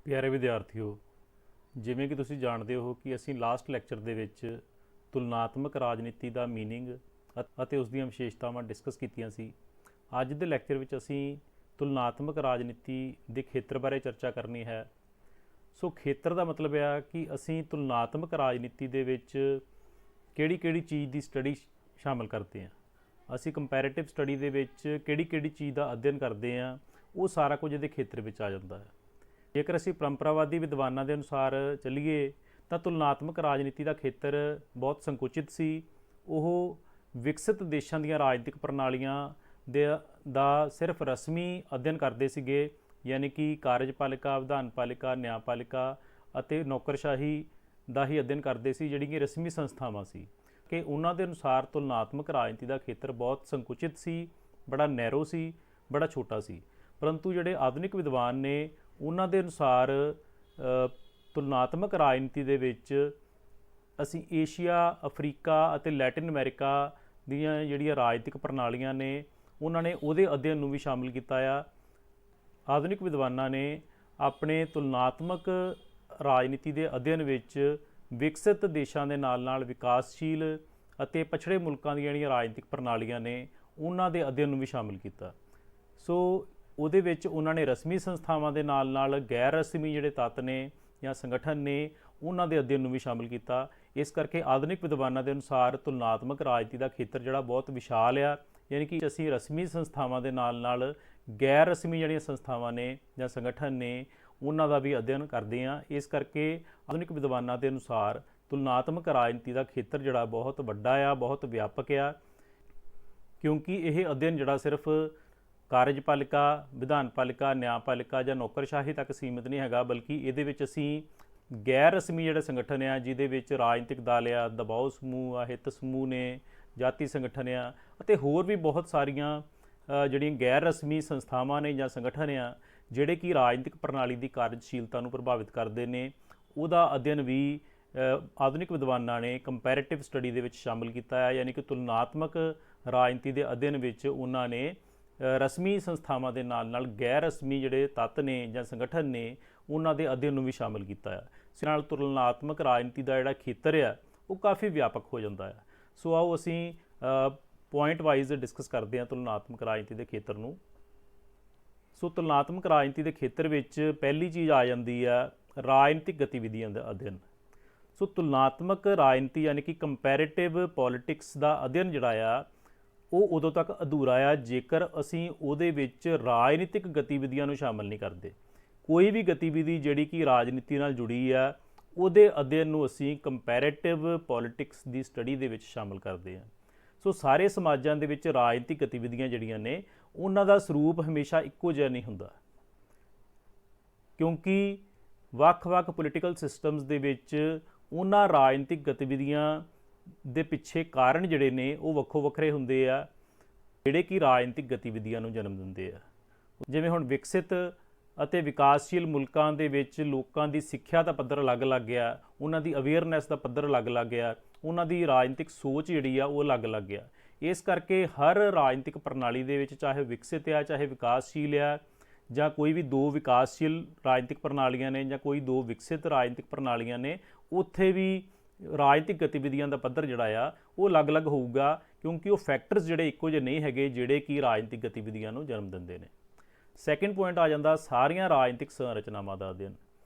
ਪਿਆਰੇ ਵਿਦਿਆਰਥੀਓ, ਜਿਵੇਂ ਕਿ ਤੁਸੀਂ ਜਾਣਦੇ ਹੋ ਕਿ ਅਸੀਂ ਲਾਸਟ ਲੈਕਚਰ ਦੇ ਵਿੱਚ ਤੁਲਨਾਤਮਕ ਰਾਜਨੀਤੀ ਦਾ ਮੀਨਿੰਗ ਅਤੇ ਉਸ ਦੀਆਂ ਵਿਸ਼ੇਸ਼ਤਾਵਾਂ ਡਿਸਕਸ ਕੀਤੀਆਂ ਸੀ। ਅੱਜ ਦੇ ਲੈਕਚਰ ਵਿੱਚ ਅਸੀਂ ਤੁਲਨਾਤਮਕ ਰਾਜਨੀਤੀ ਦੇ ਖੇਤਰ ਬਾਰੇ ਚਰਚਾ ਕਰਨੀ ਹੈ। ਸੋ ਖੇਤਰ ਦਾ ਮਤਲਬ ਹੈ ਕਿ ਅਸੀਂ ਤੁਲਨਾਤਮਕ ਰਾਜਨੀਤੀ ਦੇ ਵਿੱਚ ਕਿਹੜੀ ਚੀਜ਼ ਦੀ ਸਟੱਡੀ ਸ਼ਾਮਲ ਕਰਦੇ ਹਾਂ। ਅਸੀਂ ਕੰਪੈਰੀਟਿਵ ਸਟੱਡੀ ਦੇ ਵਿੱਚ ਕਿਹੜੀ ਚੀਜ਼ ਦਾ ਅਧਿਐਨ ਕਰਦੇ ਹਾਂ, ਉਹ ਸਾਰਾ ਕੁਝ ਇਹਦੇ ਖੇਤਰ ਵਿੱਚ ਆ ਜਾਂਦਾ ਹੈ। ਜੇਕਰ ਅਸੀਂ ਪਰੰਪਰਾਵਾਦੀ ਵਿਦਵਾਨਾਂ ਦੇ ਅਨੁਸਾਰ ਚੱਲੀਏ ਤਾਂ ਤੁਲਨਾਤਮਕ ਰਾਜਨੀਤੀ ਦਾ ਖੇਤਰ ਬਹੁਤ ਸੰਕੁਚਿਤ ਸੀ। ਉਹ ਵਿਕਸਿਤ ਦੇਸ਼ਾਂ ਦੀਆਂ ਰਾਜਨੀਤਿਕ ਪ੍ਰਣਾਲੀਆਂ ਦਾ ਸਿਰਫ ਰਸਮੀ ਅਧਿਐਨ ਕਰਦੇ ਸੀਗੇ, ਯਾਨੀ ਕਿ ਕਾਰਜਪਾਲਿਕਾ, ਵਿਧਾਨਪਾਲਿਕਾ, ਨਿਆਂਪਾਲਿਕਾ ਅਤੇ ਨੌਕਰਸ਼ਾਹੀ ਦਾ ਹੀ ਅਧਿਐਨ ਕਰਦੇ ਸੀ, ਜਿਹੜੀਆਂ ਰਸਮੀ ਸੰਸਥਾਵਾਂ ਸੀ। ਕਿ ਉਹਨਾਂ ਦੇ ਅਨੁਸਾਰ ਤੁਲਨਾਤਮਕ ਰਾਜਨੀਤੀ ਦਾ ਖੇਤਰ ਬਹੁਤ ਸੰਕੁਚਿਤ ਸੀ, ਬੜਾ ਨੈਰੋ ਸੀ, ਬੜਾ ਛੋਟਾ ਸੀ। ਪਰੰਤੂ ਜਿਹੜੇ ਆਧੁਨਿਕ ਵਿਦਵਾਨ ਨੇ ਉਹਨਾਂ ਦੇ ਅਨੁਸਾਰ ਤੁਲਨਾਤਮਕ ਰਾਜਨੀਤੀ ਦੇ ਵਿੱਚ ਅਸੀਂ ਏਸ਼ੀਆ, ਅਫਰੀਕਾ ਅਤੇ ਲੈਟਿਨ ਅਮਰੀਕਾ ਦੀਆਂ ਜਿਹੜੀਆਂ ਰਾਜਨੀਤਿਕ ਪ੍ਰਣਾਲੀਆਂ ਨੇ ਉਹਨਾਂ ਨੇ ਉਹਦੇ ਅਧਿਐਨ ਨੂੰ ਵੀ ਸ਼ਾਮਿਲ ਕੀਤਾ ਆ। ਆਧੁਨਿਕ ਵਿਦਵਾਨਾਂ ਨੇ ਆਪਣੇ ਤੁਲਨਾਤਮਕ ਰਾਜਨੀਤੀ ਦੇ ਅਧਿਐਨ ਵਿੱਚ ਵਿਕਸਿਤ ਦੇਸ਼ਾਂ ਦੇ ਨਾਲ ਵਿਕਾਸਸ਼ੀਲ ਅਤੇ ਪਛੜੇ ਮੁਲਕਾਂ ਦੀਆਂ ਜਿਹੜੀਆਂ ਰਾਜਨੀਤਿਕ ਪ੍ਰਣਾਲੀਆਂ ਨੇ ਉਹਨਾਂ ਦੇ ਅਧਿਐਨ ਨੂੰ ਵੀ ਸ਼ਾਮਿਲ ਕੀਤਾ। ਸੋ ਉਹਦੇ ਵਿੱਚ ਉਹਨਾਂ ਨੇ ਰਸਮੀ ਸੰਸਥਾਵਾਂ ਦੇ ਨਾਲ ਗੈਰ ਰਸਮੀ ਜਿਹੜੇ ਤੱਤ ਨੇ ਜਾਂ ਸੰਗਠਨ ਨੇ ਉਹਨਾਂ ਦੇ ਅਧਿਐਨ ਨੂੰ ਵੀ ਸ਼ਾਮਿਲ ਕੀਤਾ। ਇਸ ਕਰਕੇ ਆਧੁਨਿਕ ਵਿਦਵਾਨਾਂ ਦੇ ਅਨੁਸਾਰ ਤੁਲਨਾਤਮਕ ਰਾਜਨੀਤੀ ਦਾ ਖੇਤਰ ਜਿਹੜਾ ਬਹੁਤ ਵਿਸ਼ਾਲ ਆ, ਯਾਨੀ ਕਿ ਅਸੀਂ ਰਸਮੀ ਸੰਸਥਾਵਾਂ ਦੇ ਨਾਲ ਗੈਰ ਰਸਮੀ ਜਿਹੜੀਆਂ ਸੰਸਥਾਵਾਂ ਨੇ ਜਾਂ ਸੰਗਠਨ ਨੇ ਉਹਨਾਂ ਦਾ ਵੀ ਅਧਿਐਨ ਕਰਦੇ ਹਾਂ। ਇਸ ਕਰਕੇ ਆਧੁਨਿਕ ਵਿਦਵਾਨਾਂ ਦੇ ਅਨੁਸਾਰ ਤੁਲਨਾਤਮਕ ਰਾਜਨੀਤੀ ਦਾ ਖੇਤਰ ਜਿਹੜਾ ਬਹੁਤ ਵੱਡਾ ਆ, ਬਹੁਤ ਵਿਆਪਕ ਆ, ਕਿਉਂਕਿ ਇਹ ਅਧਿਐਨ ਜਿਹੜਾ ਸਿਰਫ ਕਾਰਜਪਾਲਿਕਾ, ਵਿਧਾਨਪਾਲਿਕਾ, ਨਿਆਂਪਾਲਿਕਾ ਜਾਂ ਨੌਕਰਸ਼ਾਹੀ ਤੱਕ ਸੀਮਿਤ ਨਹੀਂ ਹੈਗਾ, ਬਲਕਿ ਇਹਦੇ ਵਿੱਚ ਅਸੀਂ ਗੈਰ ਰਸਮੀ ਜਿਹੜੇ ਸੰਗਠਨ ਆ, ਜਿਹਦੇ ਵਿੱਚ ਰਾਜਨੀਤਿਕ ਦਲ ਆ, ਦਬਾਓ ਸਮੂਹ ਆ, ਹਿੱਤ ਸਮੂਹ ਨੇ, ਜਾਤੀ ਸੰਗਠਨ ਆ ਅਤੇ ਹੋਰ ਵੀ ਬਹੁਤ ਸਾਰੀਆਂ ਜਿਹੜੀਆਂ ਗੈਰ ਰਸਮੀ ਸੰਸਥਾਵਾਂ ਨੇ ਜਾਂ ਸੰਗਠਨ ਆ ਜਿਹੜੇ ਕਿ ਰਾਜਨੀਤਿਕ ਪ੍ਰਣਾਲੀ ਦੀ ਕਾਰਜਸ਼ੀਲਤਾ ਨੂੰ ਪ੍ਰਭਾਵਿਤ ਕਰਦੇ ਨੇ, ਉਹਦਾ ਅਧਿਐਨ ਵੀ ਆਧੁਨਿਕ ਵਿਦਵਾਨਾਂ ਨੇ ਕੰਪੈਰੀਟਿਵ ਸਟੱਡੀ ਦੇ ਵਿੱਚ ਸ਼ਾਮਿਲ ਕੀਤਾ ਹੈ। ਯਾਨੀ ਕਿ ਤੁਲਨਾਤਮਕ ਰਾਜਨੀਤੀ ਦੇ ਅਧਿਐਨ ਵਿੱਚ ਉਹਨਾਂ ਨੇ ਰਸਮੀ ਸੰਸਥਾਵਾਂ ਦੇ ਨਾਲ ਗੈਰ ਰਸਮੀ ਜਿਹੜੇ ਤੱਤ ਨੇ ਜਾਂ ਸੰਗਠਨ ਨੇ ਉਹਨਾਂ ਦੇ ਅਧਿਐਨ ਨੂੰ ਵੀ ਸ਼ਾਮਿਲ ਕੀਤਾ ਹੈ। ਇਸ ਨਾਲ ਤੁਲਨਾਤਮਕ ਰਾਜਨੀਤੀ ਦਾ ਜਿਹੜਾ ਖੇਤਰ ਆ ਉਹ ਕਾਫੀ ਵਿਆਪਕ ਹੋ ਜਾਂਦਾ ਹੈ। ਸੋ ਆਓ ਅਸੀਂ ਪੁਆਇੰਟ ਵਾਈਜ਼ ਡਿਸਕਸ ਕਰਦੇ ਹਾਂ ਤੁਲਨਾਤਮਕ ਰਾਜਨੀਤੀ ਦੇ ਖੇਤਰ ਨੂੰ। ਸੋ ਤੁਲਨਾਤਮਕ ਰਾਜਨੀਤੀ ਦੇ ਖੇਤਰ ਵਿੱਚ ਪਹਿਲੀ ਚੀਜ਼ ਆ ਜਾਂਦੀ ਆ ਰਾਜਨੀਤਿਕ ਗਤੀਵਿਧੀਆਂ ਦਾ ਅਧਿਐਨ। ਸੋ ਤੁਲਨਾਤਮਕ ਰਾਜਨੀਤੀ ਯਾਨੀ ਕਿ ਕੰਪੈਰੀਟਿਵ ਪੋਲੀਟਿਕਸ ਦਾ ਅਧਿਐਨ ਜਿਹੜਾ ਆ ਉਹ ਉਦੋਂ ਤੱਕ ਅਧੂਰਾ ਆ ਜੇਕਰ ਅਸੀਂ ਉਹਦੇ ਵਿੱਚ ਰਾਜਨੀਤਿਕ ਗਤੀਵਿਧੀਆਂ ਨੂੰ ਸ਼ਾਮਲ ਨਹੀਂ ਕਰਦੇ। ਕੋਈ ਵੀ ਗਤੀਵਿਧੀ ਜਿਹੜੀ ਕਿ ਰਾਜਨੀਤੀ ਨਾਲ ਜੁੜੀ ਆ ਉਹਦੇ ਅਧਿਐਨ ਨੂੰ ਅਸੀਂ ਕੰਪੈਰੀਟਿਵ ਪੋਲੀਟਿਕਸ ਦੀ ਸਟੱਡੀ ਦੇ ਵਿੱਚ ਸ਼ਾਮਲ ਕਰਦੇ ਹਾਂ। ਸੋ ਸਾਰੇ ਸਮਾਜਾਂ ਦੇ ਵਿੱਚ ਰਾਜਨੀਤਿਕ ਗਤੀਵਿਧੀਆਂ ਜਿਹੜੀਆਂ ਨੇ ਉਹਨਾਂ ਦਾ ਸਰੂਪ ਹਮੇਸ਼ਾ ਇੱਕੋ ਜਿਹਾ ਨਹੀਂ ਹੁੰਦਾ, ਕਿਉਂਕਿ ਵੱਖ-ਵੱਖ ਪੋਲੀਟੀਕਲ ਸਿਸਟਮਸ ਦੇ ਵਿੱਚ ਉਹਨਾਂ ਰਾਜਨੀਤਿਕ ਗਤੀਵਿਧੀਆਂ ਦੇ ਪਿੱਛੇ ਕਾਰਨ ਜਿਹੜੇ ਨੇ ਉਹ ਵੱਖੋ ਵੱਖਰੇ ਹੁੰਦੇ ਆ, ਜਿਹੜੇ ਕਿ ਰਾਜਨੀਤਿਕ ਗਤੀਵਿਧੀਆਂ ਨੂੰ ਜਨਮ ਦਿੰਦੇ ਆ। ਜਿਵੇਂ ਹੁਣ ਵਿਕਸਿਤ ਅਤੇ ਵਿਕਾਸਸ਼ੀਲ ਮੁਲਕਾਂ ਦੇ ਵਿੱਚ ਲੋਕਾਂ ਦੀ ਸਿੱਖਿਆ ਦਾ ਪੱਧਰ ਅਲੱਗ-ਅਲੱਗ ਆ, ਉਹਨਾਂ ਦੀ ਅਵੇਅਰਨੈਸ ਦਾ ਪੱਧਰ ਅਲੱਗ-ਅਲੱਗ ਆ, ਉਹਨਾਂ ਦੀ ਰਾਜਨੀਤਿਕ ਸੋਚ ਜਿਹੜੀ ਆ ਉਹ ਅਲੱਗ-ਅਲੱਗ ਆ। ਇਸ ਕਰਕੇ ਹਰ ਰਾਜਨੀਤਿਕ ਪ੍ਰਣਾਲੀ ਦੇ ਵਿੱਚ ਚਾਹੇ ਵਿਕਸਿਤ ਆ ਚਾਹੇ ਵਿਕਾਸਸ਼ੀਲ ਆ ਜਾਂ ਕੋਈ ਵੀ ਦੋ ਵਿਕਾਸਸ਼ੀਲ ਰਾਜਨੀਤਿਕ ਪ੍ਰਣਾਲੀਆਂ ਨੇ ਜਾਂ ਕੋਈ ਦੋ ਵਿਕਸਿਤ ਰਾਜਨੀਤਿਕ ਪ੍ਰਣਾਲੀਆਂ ਨੇ, ਉੱਥੇ ਵੀ ਰਾਜਨੀਤਿਕ ਗਤੀਵਿਧੀਆਂ ਦਾ ਪੱਧਰ ਜਿਹੜਾ ਆ ਉਹ ਅਲੱਗ-ਅਲੱਗ ਹੋਊਗਾ, ਕਿਉਂਕਿ ਉਹ ਫੈਕਟਰਸ ਜਿਹੜੇ ਇੱਕੋ ਜਿਹੇ ਨਹੀਂ ਹੈਗੇ ਜਿਹੜੇ ਕਿ ਰਾਜਨੀਤਿਕ ਗਤੀਵਿਧੀਆਂ ਨੂੰ ਜਨਮ ਦਿੰਦੇ ਨੇ। ਸੈਕਿੰਡ ਪੁਆਇੰਟ ਆ ਜਾਂਦਾ ਸਾਰੀਆਂ ਰਾਜਨੀਤਿਕ ਸੰਰਚਨਾਵਾਂ ਦਾ ਅਧਿਐਨ।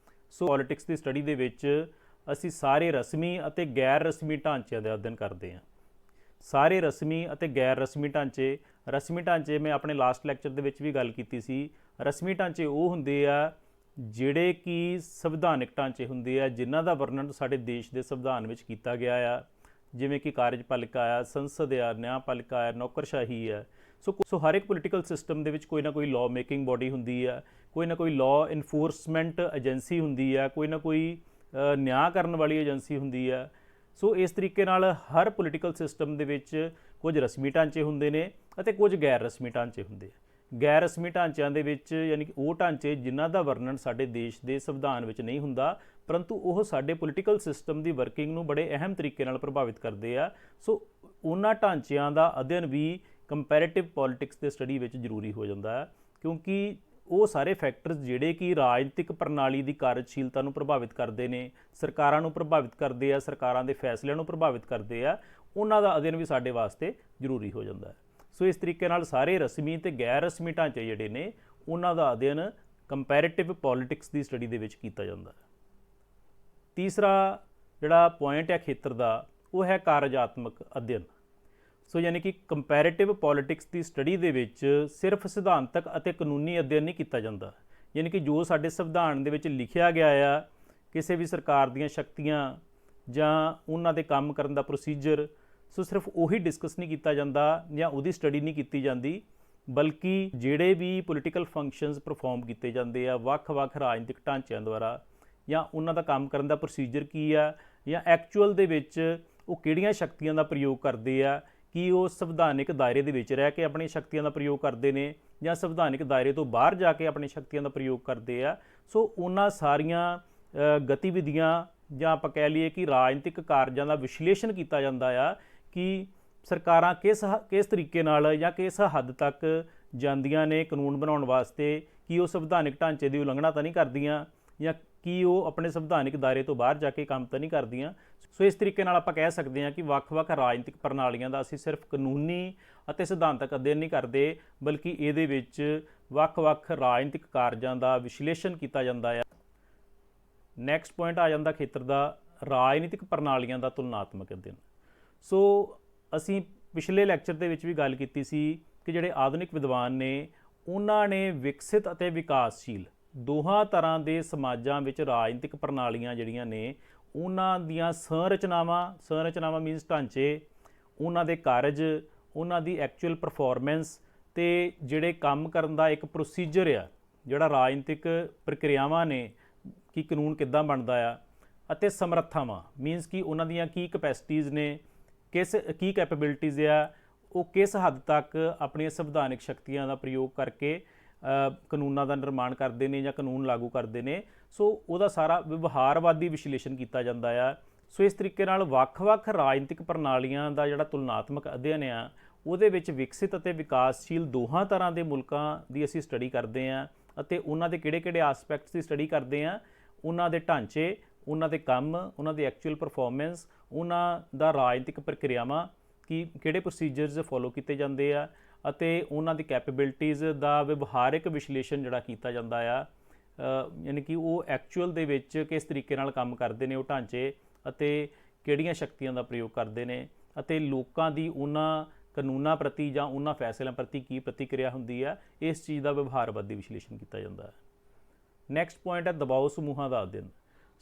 ਸੋ ਪੋਲੀਟਿਕਸ ਦੀ ਸਟੱਡੀ ਦੇ ਵਿੱਚ ਅਸੀਂ ਸਾਰੇ ਰਸਮੀ ਅਤੇ ਗੈਰ ਰਸਮੀ ਢਾਂਚਿਆਂ ਦਾ ਅਧਿਐਨ ਕਰਦੇ ਹਾਂ। ਸਾਰੇ ਰਸਮੀ ਅਤੇ ਗੈਰ ਰਸਮੀ ਢਾਂਚੇ। ਰਸਮੀ ਢਾਂਚੇ ਮੈਂ ਆਪਣੇ ਲਾਸਟ ਲੈਕਚਰ ਦੇ ਵਿੱਚ ਵੀ ਗੱਲ ਕੀਤੀ ਸੀ। ਰਸਮੀ ਢਾਂਚੇ ਉਹ ਹੁੰਦੇ ਆ ਜਿਹੜੇ ਕਿ ਸੰਵਿਧਾਨਿਕ ਢਾਂਚੇ ਹੁੰਦੇ ਆ ਜਿਨ੍ਹਾਂ ਦਾ ਵਰਣਨ ਸਾਡੇ ਦੇਸ਼ ਦੇ ਸੰਵਿਧਾਨ ਵਿੱਚ ਕੀਤਾ ਗਿਆ ਆ, ਜਿਵੇਂ ਕਿ ਕਾਰਜਪਾਲਿਕਾ ਆ, ਸੰਸਦ ਆ, ਨਿਆਂਪਾਲਿਕਾ ਆ, ਨੌਕਰਸ਼ਾਹੀ ਆ। ਸੋ ਹਰ ਇੱਕ ਪੋਲੀਟੀਕਲ ਸਿਸਟਮ ਦੇ ਵਿੱਚ ਕੋਈ ਨਾ ਕੋਈ ਲਾਅ ਮੇਕਿੰਗ ਬੋਡੀ ਹੁੰਦੀ ਆ, ਕੋਈ ਨਾ ਕੋਈ ਲਾਅ ਇਨਫੋਰਸਮੈਂਟ ਏਜੰਸੀ ਹੁੰਦੀ ਆ, ਕੋਈ ਨਾ ਕੋਈ ਨਿਆਂ ਕਰਨ ਵਾਲੀ ਏਜੰਸੀ ਹੁੰਦੀ ਆ। ਸੋ ਇਸ ਤਰੀਕੇ ਨਾਲ ਹਰ ਪੋਲੀਟੀਕਲ ਸਿਸਟਮ ਦੇ ਵਿੱਚ ਕੁਝ ਰਸਮੀ ਢਾਂਚੇ ਹੁੰਦੇ ਨੇ ਅਤੇ ਕੁਝ ਗੈਰ ਰਸਮੀ ਢਾਂਚੇ ਹੁੰਦੇ ਆ। ਗੈਰ ਰਸਮੀ ਢਾਂਚਿਆਂ ਦੇ ਵਿੱਚ ਯਾਨੀ ਕਿ ਉਹ ਢਾਂਚੇ ਜਿਨ੍ਹਾਂ ਦਾ ਵਰਣਨ ਸਾਡੇ ਦੇਸ਼ ਦੇ ਸੰਵਿਧਾਨ ਵਿੱਚ ਨਹੀਂ ਹੁੰਦਾ, ਪਰੰਤੂ ਉਹ ਸਾਡੇ ਪੋਲੀਟੀਕਲ ਸਿਸਟਮ ਦੀ ਵਰਕਿੰਗ ਨੂੰ ਬੜੇ ਅਹਿਮ ਤਰੀਕੇ ਨਾਲ ਪ੍ਰਭਾਵਿਤ ਕਰਦੇ ਆ। ਸੋ ਉਹਨਾਂ ਢਾਂਚਿਆਂ ਦਾ ਅਧਿਐਨ ਵੀ ਕੰਪੈਰੀਟਿਵ ਪੋਲੀਟਿਕਸ ਦੇ ਸਟੱਡੀ ਵਿੱਚ ਜ਼ਰੂਰੀ ਹੋ ਜਾਂਦਾ ਹੈ, ਕਿਉਂਕਿ ਉਹ ਸਾਰੇ ਫੈਕਟਰਸ ਜਿਹੜੇ ਕਿ ਰਾਜਨੀਤਿਕ ਪ੍ਰਣਾਲੀ ਦੀ ਕਾਰਜਸ਼ੀਲਤਾ ਨੂੰ ਪ੍ਰਭਾਵਿਤ ਕਰਦੇ ਨੇ, ਸਰਕਾਰਾਂ ਨੂੰ ਪ੍ਰਭਾਵਿਤ ਕਰਦੇ ਆ, ਸਰਕਾਰਾਂ ਦੇ ਫੈਸਲਿਆਂ ਨੂੰ ਪ੍ਰਭਾਵਿਤ ਕਰਦੇ ਆ, ਉਹਨਾਂ ਦਾ ਅਧਿਐਨ ਵੀ ਸਾਡੇ ਵਾਸਤੇ ਜ਼ਰੂਰੀ ਹੋ ਜਾਂਦਾ ਹੈ। ਸੋ ਇਸ ਤਰੀਕੇ ਨਾਲ ਸਾਰੇ ਰਸਮੀ ਤੇ ਗੈਰ ਰਸਮੀ ਢਾਂਚੇ ਜਿਹੜੇ ਨੇ ਉਹਨਾਂ ਦਾ ਅਧਿਐਨ ਕੰਪੈਰੀਟਿਵ ਪੋਲਿਟਿਕਸ ਦੀ ਸਟੱਡੀ ਦੇ ਵਿੱਚ ਕੀਤਾ ਜਾਂਦਾ ਹੈ। ਤੀਸਰਾ ਜਿਹੜਾ ਪੁਆਇੰਟ ਹੈ ਖੇਤਰ ਦਾ, ਉਹ ਹੈ ਕਾਰਜਾਤਮਕ ਅਧਿਐਨ। ਸੋ ਯਾਨੀ ਕਿ ਕੰਪੈਰੀਟਿਵ ਪੋਲਿਟਿਕਸ ਦੀ ਸਟੱਡੀ ਦੇ ਵਿੱਚ ਸਿਰਫ ਸਿਧਾਂਤਕ ਅਤੇ ਕਾਨੂੰਨੀ ਅਧਿਐਨ ਨਹੀਂ ਕੀਤਾ ਜਾਂਦਾ, ਯਾਨੀ ਕਿ ਜੋ ਸਾਡੇ ਸੰਵਿਧਾਨ ਦੇ ਵਿੱਚ ਲਿਖਿਆ ਗਿਆ ਆ, ਕਿਸੇ ਵੀ ਸਰਕਾਰ ਦੀਆਂ ਸ਼ਕਤੀਆਂ ਜਾਂ ਉਹਨਾਂ ਦੇ ਕੰਮ ਕਰਨ ਦਾ ਪ੍ਰੋਸੀਜਰ, ਸੋ ਸਿਰਫ ਉਹੀ ਡਿਸਕਸ ਨਹੀਂ ਕੀਤਾ ਜਾਂਦਾ ਜਾਂ ਉਹਦੀ ਸਟੱਡੀ ਨਹੀਂ ਕੀਤੀ ਜਾਂਦੀ, ਬਲਕਿ ਜਿਹੜੇ ਵੀ ਪੋਲੀਟੀਕਲ ਫੰਕਸ਼ਨਸ ਪਰਫਾਰਮ ਕੀਤੇ ਜਾਂਦੇ ਆ ਵੱਖ-ਵੱਖ ਰਾਜਨੀਤਿਕ ਢਾਂਚਿਆਂ ਦੁਆਰਾ, ਜਾਂ ਉਹਨਾਂ ਦਾ ਕੰਮ ਕਰਨ ਦਾ ਪ੍ਰੋਸੀਜਰ ਕੀ ਆ, ਜਾਂ ਐਕਚੁਅਲ ਦੇ ਵਿੱਚ ਉਹ ਕਿਹੜੀਆਂ ਸ਼ਕਤੀਆਂ ਦਾ ਪ੍ਰਯੋਗ ਕਰਦੇ ਆ, ਕਿ ਉਹ ਸੰਵਿਧਾਨਿਕ ਦਾਇਰੇ ਦੇ ਵਿੱਚ ਰਹਿ ਕੇ ਆਪਣੀ ਸ਼ਕਤੀਆਂ ਦਾ ਪ੍ਰਯੋਗ ਕਰਦੇ ਨੇ ਜਾਂ ਸੰਵਿਧਾਨਿਕ ਦਾਇਰੇ ਤੋਂ ਬਾਹਰ ਜਾ ਕੇ ਆਪਣੀ ਸ਼ਕਤੀਆਂ ਦਾ ਪ੍ਰਯੋਗ ਕਰਦੇ ਆ। ਸੋ ਉਹਨਾਂ ਸਾਰੀਆਂ ਗਤੀਵਿਧੀਆਂ ਜਾਂ ਆਪਾਂ ਕਹਿ ਲਈਏ ਕਿ ਰਾਜਨੀਤਿਕ ਕਾਰਜਾਂ ਦਾ ਵਿਸ਼ਲੇਸ਼ਣ ਕੀਤਾ ਜਾਂਦਾ ਆ ਕਿ ਸਰਕਾਰਾਂ ਕਿਸ ਤਰੀਕੇ ਨਾਲ ਜਾਂ ਕਿਸ ਹੱਦ ਤੱਕ ਜਾਂਦੀਆਂ ਨੇ ਕਾਨੂੰਨ ਬਣਾਉਣ ਵਾਸਤੇ, ਕਿ ਉਹ ਸੰਵਿਧਾਨਿਕ ਢਾਂਚੇ ਦੀ ਉਲੰਘਣਾ ਤਾਂ ਨਹੀਂ ਕਰਦੀਆਂ ਜਾਂ ਕਿ ਉਹ ਆਪਣੇ ਸੰਵਿਧਾਨਿਕ ਦਾਇਰੇ ਤੋਂ ਬਾਹਰ ਜਾ ਕੇ ਕੰਮ ਤਾਂ ਨਹੀਂ ਕਰਦੀਆਂ। ਸੋ ਇਸ ਤਰੀਕੇ ਨਾਲ ਆਪਾਂ ਕਹਿ ਸਕਦੇ ਹਾਂ ਕਿ ਵੱਖ-ਵੱਖ ਰਾਜਨੀਤਿਕ ਪ੍ਰਣਾਲੀਆਂ ਦਾ ਅਸੀਂ ਸਿਰਫ ਕਾਨੂੰਨੀ ਅਤੇ ਸਿਧਾਂਤਕ ਅਧਿਐਨ ਨਹੀਂ ਕਰਦੇ, ਬਲਕਿ ਇਹਦੇ ਵਿੱਚ ਵੱਖ-ਵੱਖ ਰਾਜਨੀਤਿਕ ਕਾਰਜਾਂ ਦਾ ਵਿਸ਼ਲੇਸ਼ਣ ਕੀਤਾ ਜਾਂਦਾ ਹੈ। ਨੈਕਸਟ ਪੁਆਇੰਟ ਆ ਜਾਂਦਾ ਖੇਤਰ ਦਾ, ਰਾਜਨੀਤਿਕ ਪ੍ਰਣਾਲੀਆਂ ਦਾ ਤੁਲਨਾਤਮਕ ਅਧਿਐਨ। ਸੋ ਅਸੀਂ ਪਿਛਲੇ ਲੈਕਚਰ ਦੇ ਵਿੱਚ ਵੀ ਗੱਲ ਕੀਤੀ ਸੀ ਕਿ ਜਿਹੜੇ ਆਧੁਨਿਕ ਵਿਦਵਾਨ ਨੇ ਉਹਨਾਂ ਨੇ ਵਿਕਸਿਤ ਅਤੇ ਵਿਕਾਸਸ਼ੀਲ ਦੋਹਾਂ ਤਰ੍ਹਾਂ ਦੇ ਸਮਾਜਾਂ ਵਿੱਚ ਰਾਜਨੀਤਿਕ ਪ੍ਰਣਾਲੀਆਂ ਜਿਹੜੀਆਂ ਨੇ ਉਹਨਾਂ ਦੀਆਂ ਸੰਰਚਨਾਵਾਂ ਮੀਨਸ ਢਾਂਚੇ, ਉਹਨਾਂ ਦੇ ਕਾਰਜ, ਉਹਨਾਂ ਦੀ ਐਕਚੁਅਲ ਪਰਫਾਰਮੈਂਸ ਤੇ ਜਿਹੜੇ ਕੰਮ ਕਰਨ ਦਾ ਇੱਕ ਪ੍ਰੋਸੀਜਰ ਆ, ਜਿਹੜਾ ਰਾਜਨੀਤਿਕ ਪ੍ਰਕਿਰਿਆਵਾਂ ਨੇ ਕਿ ਕਾਨੂੰਨ ਕਿੱਦਾਂ ਬਣਦਾ ਆ, ਅਤੇ ਸਮਰੱਥਾਵਾਂ ਮੀਨਸ ਕਿ ਉਹਨਾਂ ਦੀਆਂ ਕੀ ਕੈਪੈਸਿਟੀਜ਼ ਨੇ, ਕੀ ਕੈਪੇਬਿਲਿਟੀਜ਼ ਆ, ਉਹ ਕਿਸ ਹੱਦ ਤੱਕ ਆਪਣੀਆਂ ਸੰਵਿਧਾਨਿਕ ਸ਼ਕਤੀਆਂ ਦਾ ਪ੍ਰਯੋਗ ਕਰਕੇ ਕਾਨੂੰਨਾਂ ਦਾ ਨਿਰਮਾਣ ਕਰਦੇ ਨੇ ਜਾਂ ਕਾਨੂੰਨ ਲਾਗੂ ਕਰਦੇ ਨੇ। ਸੋ ਉਹਦਾ ਸਾਰਾ ਵਿਵਹਾਰਵਾਦੀ ਵਿਸ਼ਲੇਸ਼ਣ ਕੀਤਾ ਜਾਂਦਾ ਆ। ਸੋ ਇਸ ਤਰੀਕੇ ਨਾਲ ਵੱਖ-ਵੱਖ ਰਾਜਨੀਤਿਕ ਪ੍ਰਣਾਲੀਆਂ ਦਾ ਜਿਹੜਾ ਤੁਲਨਾਤਮਕ ਅਧਿਐਨ ਆ, ਉਹਦੇ ਵਿੱਚ ਵਿਕਸਿਤ ਅਤੇ ਵਿਕਾਸਸ਼ੀਲ ਦੋਹਾਂ ਤਰ੍ਹਾਂ ਦੇ ਮੁਲਕਾਂ ਦੀ ਅਸੀਂ ਸਟੱਡੀ ਕਰਦੇ ਹਾਂ ਅਤੇ ਉਹਨਾਂ ਦੇ ਕਿਹੜੇ-ਕਿਹੜੇ ਆਸਪੈਕਟਸ ਦੀ ਸਟੱਡੀ ਕਰਦੇ ਹਾਂ, ਉਹਨਾਂ ਦੇ ਢਾਂਚੇ, ਉਹਨਾਂ ਦੇ ਕੰਮ, ਉਹਨਾਂ ਦੀ ਐਕਚੁਅਲ ਪਰਫਾਰਮੈਂਸ, ਉਹਨਾਂ ਦਾ ਰਾਜਨੀਤਿਕ ਪ੍ਰਕਿਰਿਆਵਾਂ ਕਿ ਕਿਹੜੇ ਪ੍ਰੋਸੀਜਰਸ ਫੋਲੋ ਕੀਤੇ ਜਾਂਦੇ ਆ, ਅਤੇ ਉਹਨਾਂ ਦੀ ਕੈਪੇਬਿਲਿਟੀਜ਼ ਦਾ ਵਿਵਹਾਰਿਕ ਵਿਸ਼ਲੇਸ਼ਣ ਜਿਹੜਾ ਕੀਤਾ ਜਾਂਦਾ ਆ, ਯਾਨੀ ਕਿ ਉਹ ਐਕਚੁਅਲ ਦੇ ਵਿੱਚ ਕਿਸ ਤਰੀਕੇ ਨਾਲ ਕੰਮ ਕਰਦੇ ਨੇ ਉਹ ਢਾਂਚੇ, ਅਤੇ ਕਿਹੜੀਆਂ ਸ਼ਕਤੀਆਂ ਦਾ ਪ੍ਰਯੋਗ ਕਰਦੇ ਨੇ, ਅਤੇ ਲੋਕਾਂ ਦੀ ਉਹਨਾਂ ਕਾਨੂੰਨਾਂ ਪ੍ਰਤੀ ਜਾਂ ਉਹਨਾਂ ਫੈਸਲਿਆਂ ਪ੍ਰਤੀ ਕੀ ਪ੍ਰਤੀਕਿਰਿਆ ਹੁੰਦੀ ਆ, ਇਸ ਚੀਜ਼ ਦਾ ਵਿਵਹਾਰਵਾਦੀ ਵਿਸ਼ਲੇਸ਼ਣ ਕੀਤਾ ਜਾਂਦਾ ਹੈ। ਨੈਕਸਟ ਪੁਆਇੰਟ ਹੈ ਦਬਾਓ ਸਮੂਹਾਂ ਦਾ ਅਧਿਐਨ।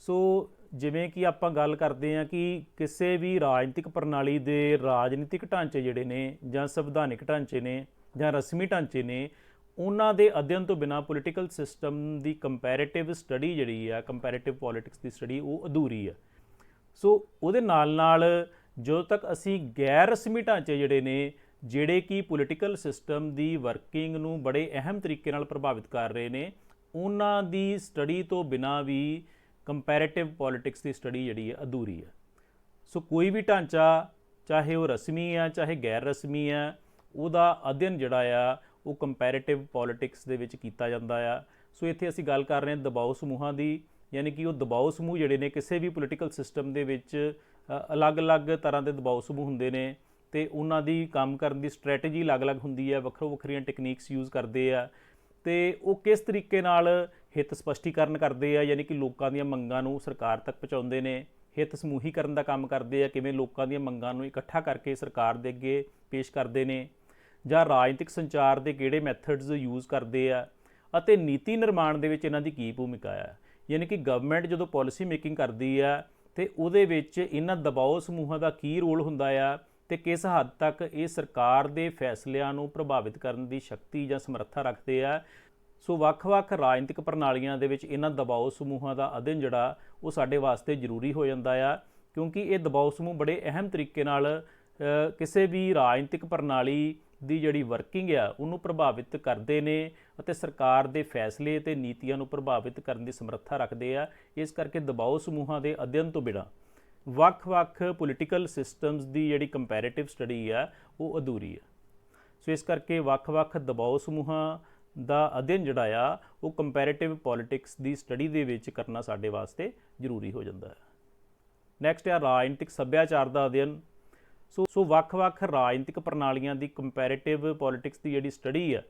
ਸੋ ਜਿਵੇਂ ਕਿ ਆਪਾਂ ਗੱਲ ਕਰਦੇ ਹਾਂ ਕਿ ਕਿਸੇ ਵੀ ਰਾਜਨੀਤਿਕ ਪ੍ਰਣਾਲੀ ਦੇ ਰਾਜਨੀਤਿਕ ਢਾਂਚੇ ਜਿਹੜੇ ਨੇ ਜਾਂ ਸੰਵਿਧਾਨਿਕ ਢਾਂਚੇ ਨੇ ਜਾਂ ਰਸਮੀ ਢਾਂਚੇ ਨੇ, ਉਹਨਾਂ ਦੇ ਅਧਿਐਨ ਤੋਂ ਬਿਨਾਂ ਪੋਲੀਟੀਕਲ ਸਿਸਟਮ ਦੀ ਕੰਪੈਰੀਟਿਵ ਸਟੱਡੀ ਜਿਹੜੀ ਆ, ਕੰਪੈਰੀਟਿਵ ਪੋਲਿਟਿਕਸ ਦੀ ਸਟੱਡੀ, ਉਹ ਅਧੂਰੀ ਆ। ਸੋ ਉਹਦੇ ਨਾਲ ਜਦੋਂ ਤੱਕ ਅਸੀਂ ਗੈਰ ਰਸਮੀ ਢਾਂਚੇ ਜਿਹੜੇ ਨੇ, ਜਿਹੜੇ ਕਿ ਪੋਲੀਟੀਕਲ ਸਿਸਟਮ ਦੀ ਵਰਕਿੰਗ ਨੂੰ ਬੜੇ ਅਹਿਮ ਤਰੀਕੇ ਨਾਲ ਪ੍ਰਭਾਵਿਤ ਕਰ ਰਹੇ ਨੇ, ਉਹਨਾਂ ਦੀ ਸਟੱਡੀ ਤੋਂ ਬਿਨਾਂ ਵੀ ਕੰਪੈਰੀਟਿਵ ਪੋਲਿਟਿਕਸ ਦੀ ਸਟੱਡੀ ਜਿਹੜੀ ਹੈ ਅਧੂਰੀ ਹੈ। ਸੋ ਕੋਈ ਵੀ ਢਾਂਚਾ, ਚਾਹੇ ਉਹ ਰਸਮੀ ਆ ਚਾਹੇ ਗੈਰ ਰਸਮੀ ਆ, ਉਹਦਾ ਅਧਿਐਨ ਜਿਹੜਾ ਆ ਉਹ ਕੰਪੈਰੀਟਿਵ ਪੋਲਿਟਿਕਸ ਦੇ ਵਿੱਚ ਕੀਤਾ ਜਾਂਦਾ ਆ। ਸੋ ਇੱਥੇ ਅਸੀਂ ਗੱਲ ਕਰ ਰਹੇ ਹਾਂ ਦਬਾਓ ਸਮੂਹਾਂ ਦੀ, ਯਾਨੀ ਕਿ ਉਹ ਦਬਾਓ ਸਮੂਹ ਜਿਹੜੇ ਨੇ ਕਿਸੇ ਵੀ ਪੋਲੀਟੀਕਲ ਸਿਸਟਮ ਦੇ ਵਿੱਚ ਅਲੱਗ-ਅਲੱਗ ਤਰ੍ਹਾਂ ਦੇ ਦਬਾਓ ਸਮੂਹ ਹੁੰਦੇ ਨੇ, ਅਤੇ ਉਹਨਾਂ ਦੀ ਕੰਮ ਕਰਨ ਦੀ ਸਟ੍ਰੈਟਜੀ ਅਲੱਗ-ਅਲੱਗ ਹੁੰਦੀ ਹੈ, ਵੱਖਰੀਆਂ ਟੈਕਨੀਕਸ ਯੂਜ਼ ਕਰਦੇ ਆ, ਅਤੇ ਉਹ ਕਿਸ ਤਰੀਕੇ ਨਾਲ ਹਿੱਤ ਸਪਸ਼ਟੀਕਰਨ ਕਰਦੇ ਆ, ਯਾਨੀ ਕਿ ਲੋਕਾਂ ਦੀਆਂ ਮੰਗਾਂ ਨੂੰ ਸਰਕਾਰ ਤੱਕ ਪਹੁੰਚਾਉਂਦੇ ਨੇ, ਹਿੱਤ ਸਮੂਹੀਕਰਨ ਦਾ ਕੰਮ ਕਰਦੇ ਆ, ਕਿਵੇਂ ਲੋਕਾਂ ਦੀਆਂ ਮੰਗਾਂ ਨੂੰ ਇਕੱਠਾ ਕਰਕੇ ਸਰਕਾਰ ਦੇ ਅੱਗੇ ਪੇਸ਼ ਕਰਦੇ ਨੇ, ਜਾਂ ਰਾਜਨੀਤਿਕ ਸੰਚਾਰ ਦੇ ਕਿਹੜੇ ਮੈਥਡਸ ਯੂਜ਼ ਕਰਦੇ ਆ, ਅਤੇ ਨੀਤੀ ਨਿਰਮਾਣ ਦੇ ਵਿੱਚ ਇਹਨਾਂ ਦੀ ਕੀ ਭੂਮਿਕਾ ਆ। ਯਾਨੀ ਕਿ ਗਵਰਨਮੈਂਟ ਜਦੋਂ ਪਾਲਿਸੀ ਮੇਕਿੰਗ ਕਰਦੀ ਆ ਅਤੇ ਉਹਦੇ ਵਿੱਚ ਇਹਨਾਂ ਦਬਾਓ ਸਮੂਹਾਂ ਦਾ ਕੀ ਰੋਲ ਹੁੰਦਾ ਆ, ਅਤੇ ਕਿਸ ਹੱਦ ਤੱਕ ਇਹ ਸਰਕਾਰ ਦੇ ਫੈਸਲਿਆਂ ਨੂੰ ਪ੍ਰਭਾਵਿਤ ਕਰਨ ਦੀ ਸ਼ਕਤੀ ਜਾਂ ਸਮਰੱਥਾ ਰੱਖਦੇ ਆ। ਸੋ ਵੱਖ-ਵੱਖ ਰਾਜਨੀਤਿਕ ਪ੍ਰਣਾਲੀਆਂ ਦੇ ਵਿੱਚ ਇਹਨਾਂ ਦਬਾਓ ਸਮੂਹਾਂ ਦਾ ਅਧਿਐਨ ਜਿਹੜਾ ਉਹ ਸਾਡੇ ਵਾਸਤੇ ਜ਼ਰੂਰੀ ਹੋ ਜਾਂਦਾ ਆ, ਕਿਉਂਕਿ ਇਹ ਦਬਾਓ ਸਮੂਹ ਬੜੇ ਅਹਿਮ ਤਰੀਕੇ ਨਾਲ ਕਿਸੇ ਵੀ ਰਾਜਨੀਤਿਕ ਪ੍ਰਣਾਲੀ ਦੀ ਜਿਹੜੀ ਵਰਕਿੰਗ ਆ ਉਹਨੂੰ ਪ੍ਰਭਾਵਿਤ ਕਰਦੇ ਨੇ, ਅਤੇ ਸਰਕਾਰ ਦੇ ਫੈਸਲੇ ਅਤੇ ਨੀਤੀਆਂ ਨੂੰ ਪ੍ਰਭਾਵਿਤ ਕਰਨ ਦੀ ਸਮਰੱਥਾ ਰੱਖਦੇ ਆ। ਇਸ ਕਰਕੇ ਦਬਾਓ ਸਮੂਹਾਂ ਦੇ ਅਧਿਐਨ ਤੋਂ ਬਿਨਾਂ ਵੱਖ-ਵੱਖ ਪੋਲੀਟੀਕਲ ਸਿਸਟਮਸ ਦੀ ਜਿਹੜੀ ਕੰਪੈਰੀਟਿਵ ਸਟੱਡੀ ਆ ਉਹ ਅਧੂਰੀ ਆ। ਸੋ ਇਸ ਕਰਕੇ ਵੱਖ-ਵੱਖ ਦਬਾਓ ਸਮੂਹਾਂ ਦਾ ਅਧਿਐਨ ਜਿਹੜਾ ਆ ਉਹ ਕੰਪੈਰੀਟਿਵ ਪੋਲਿਟਿਕਸ ਦੀ ਸਟੱਡੀ ਦੇ ਵਿੱਚ ਕਰਨਾ ਸਾਡੇ ਵਾਸਤੇ ਜ਼ਰੂਰੀ ਹੋ ਜਾਂਦਾ ਹੈ। ਨੈਕਸਟ ਆ ਰਾਜਨੀਤਿਕ ਸੱਭਿਆਚਾਰ ਦਾ ਅਧਿਐਨ। ਸੋ ਵੱਖ-ਵੱਖ ਰਾਜਨੀਤਿਕ ਪ੍ਰਣਾਲੀਆਂ ਦੀ ਕੰਪੈਰੀਟਿਵ ਪੋਲਿਟਿਕਸ ਦੀ ਜਿਹੜੀ ਸਟੱਡੀ ਆ,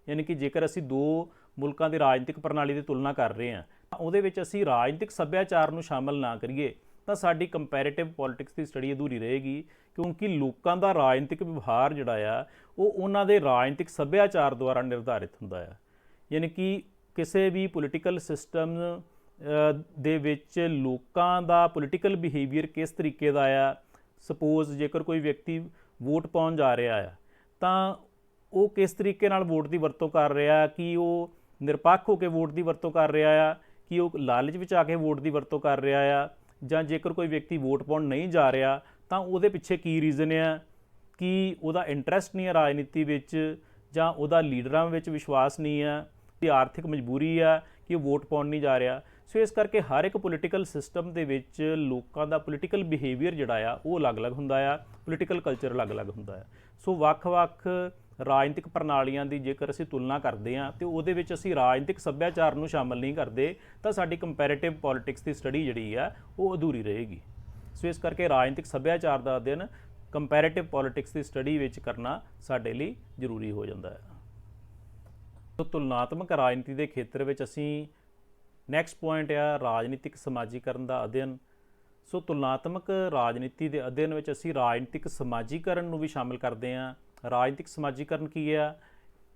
ਯਾਨੀ ਕਿ ਜੇਕਰ ਅਸੀਂ ਦੋ ਮੁਲਕਾਂ ਦੀ ਰਾਜਨੀਤਿਕ ਪ੍ਰਣਾਲੀ ਦੀ ਤੁਲਨਾ ਕਰ ਰਹੇ ਹਾਂ ਤਾਂ ਉਹਦੇ ਵਿੱਚ ਅਸੀਂ ਰਾਜਨੀਤਿਕ ਸੱਭਿਆਚਾਰ ਨੂੰ ਸ਼ਾਮਲ ਨਾ ਕਰੀਏ ਤਾਂ ਸਾਡੀ ਕੰਪੈਰੀਟਿਵ ਪੋਲਿਟਿਕਸ ਦੀ ਸਟੱਡੀ ਅਧੂਰੀ ਰਹੇਗੀ, ਕਿਉਂਕਿ ਲੋਕਾਂ ਦਾ ਰਾਜਨੀਤਿਕ ਵਿਵਹਾਰ ਜਿਹੜਾ ਆ ਉਹ ਉਹਨਾਂ ਦੇ ਰਾਜਨੀਤਿਕ ਸੱਭਿਆਚਾਰ ਦੁਆਰਾ ਨਿਰਧਾਰਿਤ ਹੁੰਦਾ ਆ। ਯਾਨੀ ਕਿ ਕਿਸੇ ਵੀ ਪੋਲੀਟੀਕਲ ਸਿਸਟਮ ਦੇ ਵਿੱਚ ਲੋਕਾਂ ਦਾ ਪੋਲੀਟੀਕਲ ਬਿਹੇਵੀਅਰ ਕਿਸ ਤਰੀਕੇ ਦਾ ਆ। ਸਪੋਜ਼ ਜੇਕਰ ਕੋਈ ਵਿਅਕਤੀ ਵੋਟ ਪਾਉਣ ਜਾ ਰਿਹਾ ਆ ਤਾਂ ਉਹ ਕਿਸ ਤਰੀਕੇ ਨਾਲ ਵੋਟ ਦੀ ਵਰਤੋਂ ਕਰ ਰਿਹਾ, ਕਿ ਉਹ ਨਿਰਪੱਖ ਹੋ ਕੇ ਵੋਟ ਦੀ ਵਰਤੋਂ ਕਰ ਰਿਹਾ ਆ, ਕਿ ਉਹ ਲਾਲਚ ਵਿੱਚ ਆ ਕੇ ਵੋਟ ਦੀ ਵਰਤੋਂ ਕਰ ਰਿਹਾ ਆ, ਜਾਂ ਜੇਕਰ ਕੋਈ ਵਿਅਕਤੀ ਵੋਟ ਪਾਉਣ ਨਹੀਂ ਜਾ ਰਿਹਾ ਤਾਂ ਉਹਦੇ ਪਿੱਛੇ ਕੀ ਰੀਜ਼ਨ ਆ, ਕਿ ਉਹਦਾ ਇੰਟਰਸਟ ਨਹੀਂ ਹੈ ਰਾਜਨੀਤੀ ਵਿੱਚ, ਜਾਂ ਉਹਦਾ ਲੀਡਰਾਂ ਵਿੱਚ ਵਿਸ਼ਵਾਸ ਨਹੀਂ ਆ, ਕਿ ਆਰਥਿਕ ਮਜਬੂਰੀ ਆ ਕਿ ਉਹ ਵੋਟ ਪਾਉਣ ਨਹੀਂ ਜਾ ਰਿਹਾ। ਸੋ ਇਸ ਕਰਕੇ ਹਰ ਇੱਕ ਪੋਲੀਟੀਕਲ ਸਿਸਟਮ ਦੇ ਵਿੱਚ ਲੋਕਾਂ ਦਾ ਪੋਲੀਟੀਕਲ ਬਿਹੇਵੀਅਰ ਜਿਹੜਾ ਆ ਉਹ ਅਲੱਗ-ਅਲੱਗ ਹੁੰਦਾ ਆ, ਪੋਲੀਟੀਕਲ ਕਲਚਰ ਅਲੱਗ-ਅਲੱਗ ਹੁੰਦਾ ਆ। ਸੋ ਵੱਖ-ਵੱਖ ਰਾਜਨੀਤਿਕ ਪ੍ਰਣਾਲੀਆਂ ਦੀ ਜੇਕਰ ਅਸੀਂ ਤੁਲਨਾ ਕਰਦੇ ਹਾਂ ਤੇ ਉਹਦੇ ਵਿੱਚ ਅਸੀਂ ਰਾਜਨੀਤਿਕ ਸੱਭਿਆਚਾਰ ਨੂੰ ਸ਼ਾਮਲ ਨਹੀਂ ਕਰਦੇ ਤਾਂ ਸਾਡੀ ਕੰਪੈਰੀਟਿਵ ਪੋਲਿਟਿਕਸ ਦੀ ਸਟੱਡੀ ਜਿਹੜੀ ਆ ਉਹ ਅਧੂਰੀ ਰਹੇਗੀ। ਸੋ ਇਸ ਕਰਕੇ ਰਾਜਨੀਤਿਕ ਸੱਭਿਆਚਾਰ ਦਾ ਅਧਿਐਨ ਕੰਪੈਰੀਟਿਵ ਪੋਲਿਟਿਕਸ ਦੀ ਸਟੱਡੀ ਵਿੱਚ ਕਰਨਾ ਸਾਡੇ ਲਈ ਜ਼ਰੂਰੀ ਹੋ ਜਾਂਦਾ ਹੈ। ਸੋ ਤੁਲਨਾਤਮਕ ਰਾਜਨੀਤੀ ਦੇ ਖੇਤਰ ਵਿੱਚ ਅਸੀਂ ਨੈਕਸਟ ਪੁਆਇੰਟ ਆ ਰਾਜਨੀਤਿਕ ਸਮਾਜੀਕਰਨ ਦਾ ਅਧਿਐਨ। ਸੋ ਤੁਲਨਾਤਮਕ ਰਾਜਨੀਤੀ ਦੇ ਅਧਿਐਨ ਵਿੱਚ ਅਸੀਂ ਰਾਜਨੀਤਿਕ ਸਮਾਜੀਕਰਨ ਨੂੰ ਵੀ ਸ਼ਾਮਿਲ ਕਰਦੇ ਹਾਂ। ਰਾਜਨੀਤਿਕ ਸਮਾਜੀਕਰਨ ਕੀ ਆ?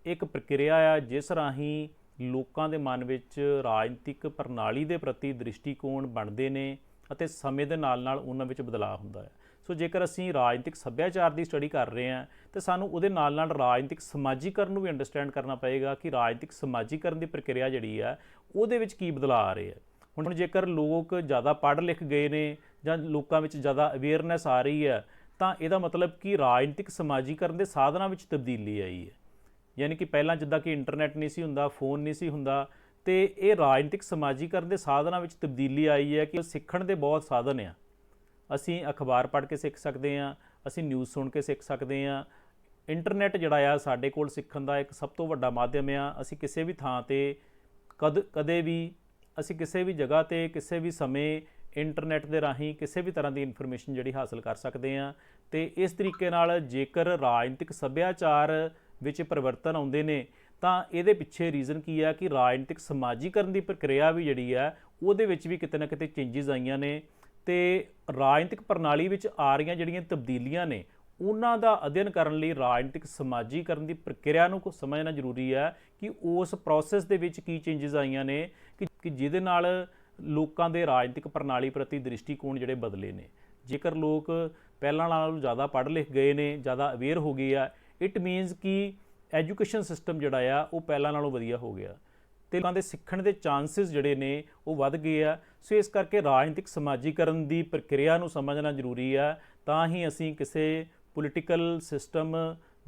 ਇੱਕ ਪ੍ਰਕਿਰਿਆ ਆ ਜਿਸ ਰਾਹੀਂ ਲੋਕਾਂ ਦੇ ਮਨ ਵਿੱਚ ਰਾਜਨੀਤਿਕ ਪ੍ਰਣਾਲੀ ਦੇ ਪ੍ਰਤੀ ਦ੍ਰਿਸ਼ਟੀਕੋਣ ਬਣਦੇ ਨੇ ਅਤੇ ਸਮੇਂ ਦੇ ਨਾਲ ਨਾਲ ਉਹਨਾਂ ਵਿੱਚ ਬਦਲਾਅ ਹੁੰਦਾ ਹੈ। ਸੋ ਜੇਕਰ ਅਸੀਂ ਰਾਜਨੀਤਿਕ ਸੱਭਿਆਚਾਰ ਦੀ ਸਟੱਡੀ ਕਰ ਰਹੇ ਹਾਂ ਤਾਂ ਸਾਨੂੰ ਉਹਦੇ ਨਾਲ ਨਾਲ ਰਾਜਨੀਤਿਕ ਸਮਾਜੀਕਰਨ ਨੂੰ ਵੀ ਅੰਡਰਸਟੈਂਡ ਕਰਨਾ ਪਏਗਾ ਕਿ ਰਾਜਨੀਤਿਕ ਸਮਾਜੀਕਰਨ ਦੀ ਪ੍ਰਕਿਰਿਆ ਜਿਹੜੀ ਆ ਉਹਦੇ ਵਿੱਚ ਕੀ ਬਦਲਾਅ ਆ ਰਹੇ ਆ। ਹੁਣ ਜੇਕਰ ਲੋਕ ਜ਼ਿਆਦਾ ਪੜ੍ਹ ਲਿਖ ਗਏ ਨੇ ਜਾਂ ਲੋਕਾਂ ਵਿੱਚ ਜ਼ਿਆਦਾ ਅਵੇਅਰਨੈਸ ਆ ਰਹੀ ਹੈ ਤਾਂ ਇਹਦਾ ਮਤਲਬ ਕਿ ਰਾਜਨੀਤਿਕ ਸਮਾਜੀਕਰਨ ਦੇ ਸਾਧਨਾਂ ਵਿੱਚ ਤਬਦੀਲੀ ਆਈ ਹੈ। ਯਾਨੀ ਕਿ ਪਹਿਲਾਂ ਜਿੱਦਾਂ ਕਿ ਇੰਟਰਨੈਟ ਨਹੀਂ ਸੀ ਹੁੰਦਾ, ਫੋਨ ਨਹੀਂ ਸੀ ਹੁੰਦਾ, ਤੇ ਇਹ ਰਾਜਨੀਤਿਕ ਸਮਾਜੀਕਰਨ ਦੇ ਸਾਧਨਾਂ ਵਿੱਚ ਤਬਦੀਲੀ ਆਈ ਹੈ ਕਿ ਸਿੱਖਣ ਦੇ ਬਹੁਤ ਸਾਧਨ ਆ। ਅਸੀਂ ਅਖਬਾਰ ਪੜ੍ਹ ਕੇ ਸਿੱਖ ਸਕਦੇ ਹਾਂ, ਅਸੀਂ ਨਿਊਜ਼ ਸੁਣ ਕੇ ਸਿੱਖ ਸਕਦੇ ਹਾਂ। ਇੰਟਰਨੈਟ ਜਿਹੜਾ ਆ ਸਾਡੇ ਕੋਲ ਸਿੱਖਣ ਦਾ ਇੱਕ ਸਭ ਤੋਂ ਵੱਡਾ ਮਾਧਿਅਮ ਆ। ਅਸੀਂ ਕਿਸੇ ਵੀ ਥਾਂ 'ਤੇ ਕਦੇ ਵੀ ਅਸੀਂ ਕਿਸੇ ਵੀ ਜਗ੍ਹਾ 'ਤੇ ਕਿਸੇ ਵੀ ਸਮੇਂ ਇੰਟਰਨੈਟ ਦੇ ਰਾਹੀਂ ਕਿਸੇ ਵੀ ਤਰ੍ਹਾਂ ਦੀ ਇਨਫੋਰਮੇਸ਼ਨ ਜਿਹੜੀ ਹਾਸਲ ਕਰ ਸਕਦੇ ਹਾਂ। ਅਤੇ ਇਸ ਤਰੀਕੇ ਨਾਲ ਜੇਕਰ ਰਾਜਨੀਤਿਕ ਸੱਭਿਆਚਾਰ ਵਿੱਚ ਪਰਿਵਰਤਨ ਆਉਂਦੇ ਨੇ ਤਾਂ ਇਹਦੇ ਪਿੱਛੇ ਰੀਜ਼ਨ ਕੀ ਆ ਕਿ ਰਾਜਨੀਤਿਕ ਸਮਾਜੀਕਰਨ ਦੀ ਪ੍ਰਕਿਰਿਆ ਵੀ ਜਿਹੜੀ ਆ ਉਹਦੇ ਵਿੱਚ ਵੀ ਕਿਤੇ ਨਾ ਕਿਤੇ ਚੇਂਜਿਸ ਆਈਆਂ ਨੇ ਅਤੇ ਰਾਜਨੀਤਿਕ ਪ੍ਰਣਾਲੀ ਵਿੱਚ ਆ ਰਹੀਆਂ ਜਿਹੜੀਆਂ ਤਬਦੀਲੀਆਂ ਨੇ ਉਹਨਾਂ ਦਾ ਅਧਿਐਨ ਕਰਨ ਲਈ ਰਾਜਨੀਤਿਕ ਸਮਾਜੀਕਰਨ ਦੀ ਪ੍ਰਕਿਰਿਆ ਨੂੰ ਸਮਝਣਾ ਜ਼ਰੂਰੀ ਹੈ ਕਿ ਉਸ ਪ੍ਰੋਸੈਸ ਦੇ ਵਿੱਚ ਕੀ ਚੇਂਜਿਸ ਆਈਆਂ ਨੇ ਕਿ ਜਿਹਦੇ ਨਾਲ ਲੋਕਾਂ ਦੇ ਰਾਜਨੀਤਿਕ ਪ੍ਰਣਾਲੀ ਪ੍ਰਤੀ ਦ੍ਰਿਸ਼ਟੀਕੋਣ ਜਿਹੜੇ ਬਦਲੇ ਨੇ। ਜੇਕਰ ਲੋਕ ਪਹਿਲਾਂ ਨਾਲੋਂ ਜ਼ਿਆਦਾ ਪੜ੍ਹ ਲਿਖ ਗਏ ਨੇ, ਜ਼ਿਆਦਾ ਅਵੇਅਰ ਹੋ ਗਏ ਆ, ਇਟ ਮੀਨਸ ਕਿ ਐਜੂਕੇਸ਼ਨ ਸਿਸਟਮ ਜਿਹੜਾ ਆ ਉਹ ਪਹਿਲਾਂ ਨਾਲੋਂ ਵਧੀਆ ਹੋ ਗਿਆ ਅਤੇ ਲੋਕਾਂ ਦੇ ਸਿੱਖਣ ਦੇ ਚਾਂਸਿਸ ਜਿਹੜੇ ਨੇ ਉਹ ਵੱਧ ਗਏ ਆ। ਸੋ ਇਸ ਕਰਕੇ ਰਾਜਨੀਤਿਕ ਸਮਾਜੀਕਰਨ ਦੀ ਪ੍ਰਕਿਰਿਆ ਨੂੰ ਸਮਝਣਾ ਜ਼ਰੂਰੀ ਆ, ਤਾਂ ਹੀ ਅਸੀਂ ਕਿਸੇ ਪੋਲੀਟੀਕਲ ਸਿਸਟਮ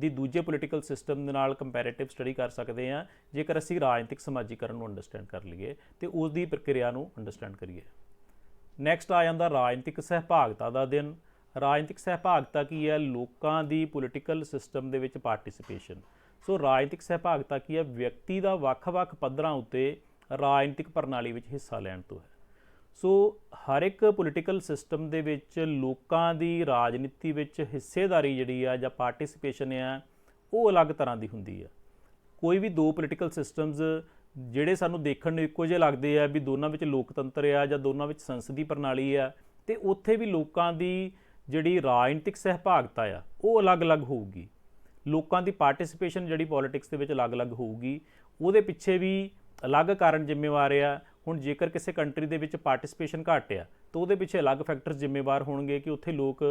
ਦੀ ਦੂਜੇ ਪੋਲੀਟੀਕਲ ਸਿਸਟਮ ਦੇ ਨਾਲ ਕੰਪੈਰੀਟਿਵ ਸਟੱਡੀ ਕਰ ਸਕਦੇ ਹਾਂ ਜੇਕਰ ਅਸੀਂ ਰਾਜਨੀਤਿਕ ਸਮਾਜੀਕਰਨ ਨੂੰ ਅੰਡਰਸਟੈਂਡ ਕਰ ਲਈਏ ਅਤੇ ਉਸ ਦੀ ਪ੍ਰਕਿਰਿਆ ਨੂੰ ਅੰਡਰਸਟੈਂਡ ਕਰੀਏ। ਨੈਕਸਟ ਆ ਜਾਂਦਾ ਰਾਜਨੀਤਿਕ ਸਹਿਭਾਗਤਾ ਦਾ ਅਧਿਐਨ। ਰਾਜਨੀਤਿਕ ਸਹਿਭਾਗਤਾ ਕੀ ਹੈ? ਲੋਕਾਂ ਦੀ ਪੋਲੀਟੀਕਲ ਸਿਸਟਮ ਦੇ ਵਿੱਚ ਪਾਰਟੀਸਿਪੇਸ਼ਨ। ਸੋ ਰਾਜਨੀਤਿਕ ਸਹਿਭਾਗਤਾ ਕੀ ਹੈ? ਵਿਅਕਤੀ ਦਾ ਵੱਖ-ਵੱਖ ਪੱਧਰਾਂ ਉੱਤੇ ਰਾਜਨੀਤਿਕ ਪ੍ਰਣਾਲੀ ਵਿੱਚ ਹਿੱਸਾ ਲੈਣ ਤੋਂ ਹੈ। ਸੋ ਹਰ ਇੱਕ ਪੋਲੀਟੀਕਲ ਸਿਸਟਮ ਦੇ ਵਿੱਚ ਲੋਕਾਂ ਦੀ ਰਾਜਨੀਤੀ ਵਿੱਚ ਹਿੱਸੇਦਾਰੀ ਜਿਹੜੀ ਆ ਜਾਂ ਪਾਰਟੀਸਿਪੇਸ਼ਨ ਆ ਉਹ ਅਲੱਗ ਤਰ੍ਹਾਂ ਦੀ ਹੁੰਦੀ ਆ। ਕੋਈ ਵੀ ਦੋ ਪੋਲੀਟੀਕਲ ਸਿਸਟਮਸ ਜਿਹੜੇ ਸਾਨੂੰ ਦੇਖਣ ਨੂੰ ਇੱਕੋ ਜਿਹੇ ਲੱਗਦੇ ਆ ਵੀ ਦੋਨਾਂ ਵਿੱਚ ਲੋਕਤੰਤਰ ਆ ਜਾਂ ਦੋਨਾਂ ਵਿੱਚ ਸੰਸਦੀ ਪ੍ਰਣਾਲੀ ਆ, ਅਤੇ ਉੱਥੇ ਵੀ ਲੋਕਾਂ ਦੀ ਜਿਹੜੀ ਰਾਜਨੀਤਿਕ ਸਹਿਭਾਗਤਾ ਆ ਉਹ ਅਲੱਗ-ਅਲੱਗ ਹੋਊਗੀ। ਲੋਕਾਂ ਦੀ ਪਾਰਟੀਸਿਪੇਸ਼ਨ ਜਿਹੜੀ ਪੋਲੀਟਿਕਸ ਦੇ ਵਿੱਚ ਅਲੱਗ-ਅਲੱਗ ਹੋਊਗੀ। ਉਹਦੇ ਪਿੱਛੇ ਵੀ ਅਲੱਗ ਕਾਰਨ ਜ਼ਿੰਮੇਵਾਰ ਆ। ਹੁਣ ਜੇਕਰ ਕਿਸੇ ਕੰਟਰੀ ਦੇ ਵਿੱਚ ਪਾਰਟੀਸਿਪੇਸ਼ਨ ਘੱਟ ਆ ਤਾਂ ਉਹਦੇ ਪਿੱਛੇ ਅਲੱਗ ਫੈਕਟਰਸ ਜ਼ਿੰਮੇਵਾਰ ਹੋਣਗੇ ਕਿ ਉੱਥੇ ਲੋਕ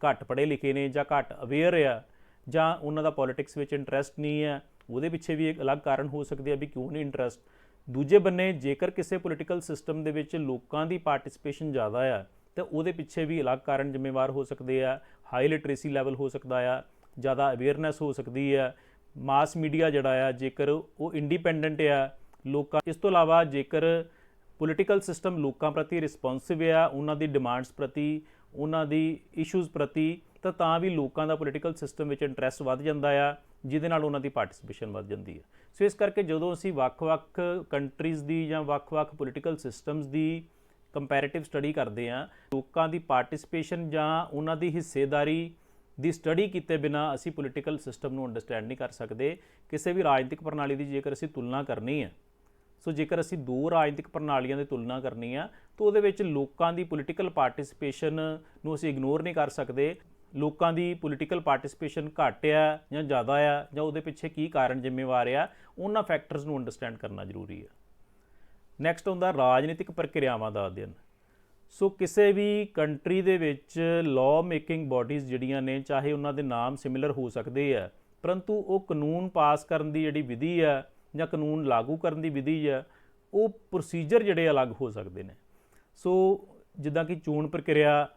ਘੱਟ ਪੜ੍ਹੇ ਲਿਖੇ ਨੇ ਜਾਂ ਘੱਟ ਅਵੇਅਰ ਆ ਜਾਂ ਉਹਨਾਂ ਦਾ ਪੋਲੀਟਿਕਸ ਵਿੱਚ ਇੰਟਰਸਟ ਨਹੀਂ ਹੈ। ਉਹਦੇ ਪਿੱਛੇ ਵੀ ਇੱਕ ਅਲੱਗ ਕਾਰਨ ਹੋ ਸਕਦੇ ਆ ਵੀ ਕਿਉਂ ਨਹੀਂ ਇੰਟਰਸਟ। ਦੂਜੇ ਬੰਨੇ ਜੇਕਰ ਕਿਸੇ ਪੋਲੀਟੀਕਲ ਸਿਸਟਮ ਦੇ ਵਿੱਚ ਲੋਕਾਂ ਦੀ ਪਾਰਟੀਸਿਪੇਸ਼ਨ ਜ਼ਿਆਦਾ ਆ ਤਾਂ ਉਹਦੇ ਪਿੱਛੇ ਵੀ ਅਲੱਗ ਕਾਰਨ ਜ਼ਿੰਮੇਵਾਰ ਹੋ ਸਕਦੇ ਆ। ਹਾਈ ਲਿਟਰੇਸੀ ਲੈਵਲ ਹੋ ਸਕਦਾ ਆ, ਜ਼ਿਆਦਾ ਅਵੇਅਰਨੈਸ ਹੋ ਸਕਦੀ ਆ, ਮਾਸ ਮੀਡੀਆ ਜਿਹੜਾ ਆ ਜੇਕਰ ਉਹ ਇੰਡੀਪੈਂਡੈਂਟ ਆ ਲੋਕਾਂ। ਇਸ ਤੋਂ ਇਲਾਵਾ ਜੇਕਰ ਪੋਲੀਟੀਕਲ ਸਿਸਟਮ ਲੋਕਾਂ ਪ੍ਰਤੀ ਰਿਸਪੌਂਸਿਵ ਆ, ਉਹਨਾਂ ਦੀ ਡਿਮਾਂਡਸ ਪ੍ਰਤੀ, ਉਹਨਾਂ ਦੀ ਇਸ਼ੂਜ਼ ਪ੍ਰਤੀ, ਤਾਂ ਵੀ ਲੋਕਾਂ ਦਾ ਪੋਲੀਟੀਕਲ ਸਿਸਟਮ ਵਿੱਚ ਇੰਟਰਸਟ ਵੱਧ ਜਾਂਦਾ ਆ ਜਿਹਦੇ ਨਾਲ ਉਹਨਾਂ ਦੀ ਪਾਰਟਿਸਿਪੇਸ਼ਨ ਵੱਧ ਜਾਂਦੀ ਹੈ। ਸੋ ਇਸ ਕਰਕੇ ਜਦੋਂ ਅਸੀਂ ਵੱਖ-ਵੱਖ ਕੰਟਰੀਜ਼ ਦੀ ਜਾਂ ਵੱਖ-ਵੱਖ ਪੋਲੀਟੀਕਲ ਸਿਸਟਮਸ ਦੀ ਕੰਪੈਰੀਟਿਵ ਸਟੱਡੀ ਕਰਦੇ ਹਾਂ, ਲੋਕਾਂ ਦੀ ਪਾਰਟਿਸਿਪੇਸ਼ਨ ਜਾਂ ਉਹਨਾਂ ਦੀ ਹਿੱਸੇਦਾਰੀ ਦੀ ਸਟੱਡੀ ਕੀਤੇ ਬਿਨਾ ਅਸੀਂ ਪੋਲੀਟੀਕਲ ਸਿਸਟਮ ਨੂੰ ਅੰਡਰਸਟੈਂਡ ਨਹੀਂ ਕਰ ਸਕਦੇ। ਕਿਸੇ ਵੀ ਰਾਜਨੀਤਿਕ ਪ੍ਰਣਾਲੀ ਦੀ ਜੇਕਰ ਅਸੀਂ ਤੁਲਨਾ ਕਰਨੀ ਹੈ, ਸੋ ਜੇਕਰ ਅਸੀਂ ਦੋ ਰਾਜਨੀਤਿਕ ਪ੍ਰਣਾਲੀਆਂ ਦੀ ਤੁਲਨਾ ਕਰਨੀ ਆ ਤਾਂ ਉਹਦੇ ਵਿੱਚ ਲੋਕਾਂ ਦੀ ਪੋਲੀਟੀਕਲ ਪਾਰਟਿਸਿਪੇਸ਼ਨ ਨੂੰ ਅਸੀਂ ਇਗਨੋਰ ਨਹੀਂ ਕਰ ਸਕਦੇ। ਲੋਕਾਂ ਦੀ ਪੋਲੀਟੀਕਲ ਪਾਰਟਿਸਿਪੇਸ਼ਨ ਘੱਟ ਆ ਜਾਂ ਜ਼ਿਆਦਾ ਆ ਜਾਂ ਉਹਦੇ ਪਿੱਛੇ ਕੀ ਕਾਰਨ ਜ਼ਿੰਮੇਵਾਰ ਆ, ਉਹਨਾਂ ਫੈਕਟਰਸ ਨੂੰ ਅੰਡਰਸਟੈਂਡ ਕਰਨਾ ਜ਼ਰੂਰੀ ਆ। ਨੈਕਸਟ ਹੁੰਦਾ ਰਾਜਨੀਤਿਕ ਪ੍ਰਕਿਰਿਆਵਾਂ ਦਾ ਅਧਿਐਨ। ਸੋ ਕਿਸੇ ਵੀ ਕੰਟਰੀ ਦੇ ਵਿੱਚ ਲਾਅ ਮੇਕਿੰਗ ਬਾਡੀਜ਼ ਜਿਹੜੀਆਂ ਨੇ, ਚਾਹੇ ਉਹਨਾਂ ਦੇ ਨਾਮ ਸਿਮਿਲਰ ਹੋ ਸਕਦੇ ਆ, ਪਰੰਤੂ ਉਹ ਕਾਨੂੰਨ ਪਾਸ ਕਰਨ ਦੀ ਜਿਹੜੀ ਵਿਧੀ ਆ ਜਾਂ ਕਾਨੂੰਨ ਲਾਗੂ ਕਰਨ ਦੀ ਵਿਧੀ ਆ, ਉਹ ਪ੍ਰੋਸੀਜਰ ਜਿਹੜੇ ਅਲੱਗ ਹੋ ਸਕਦੇ ਨੇ। ਸੋ ਜਿੱਦਾਂ ਕਿ ਚੋਣ ਪ੍ਰਕਿਰਿਆ,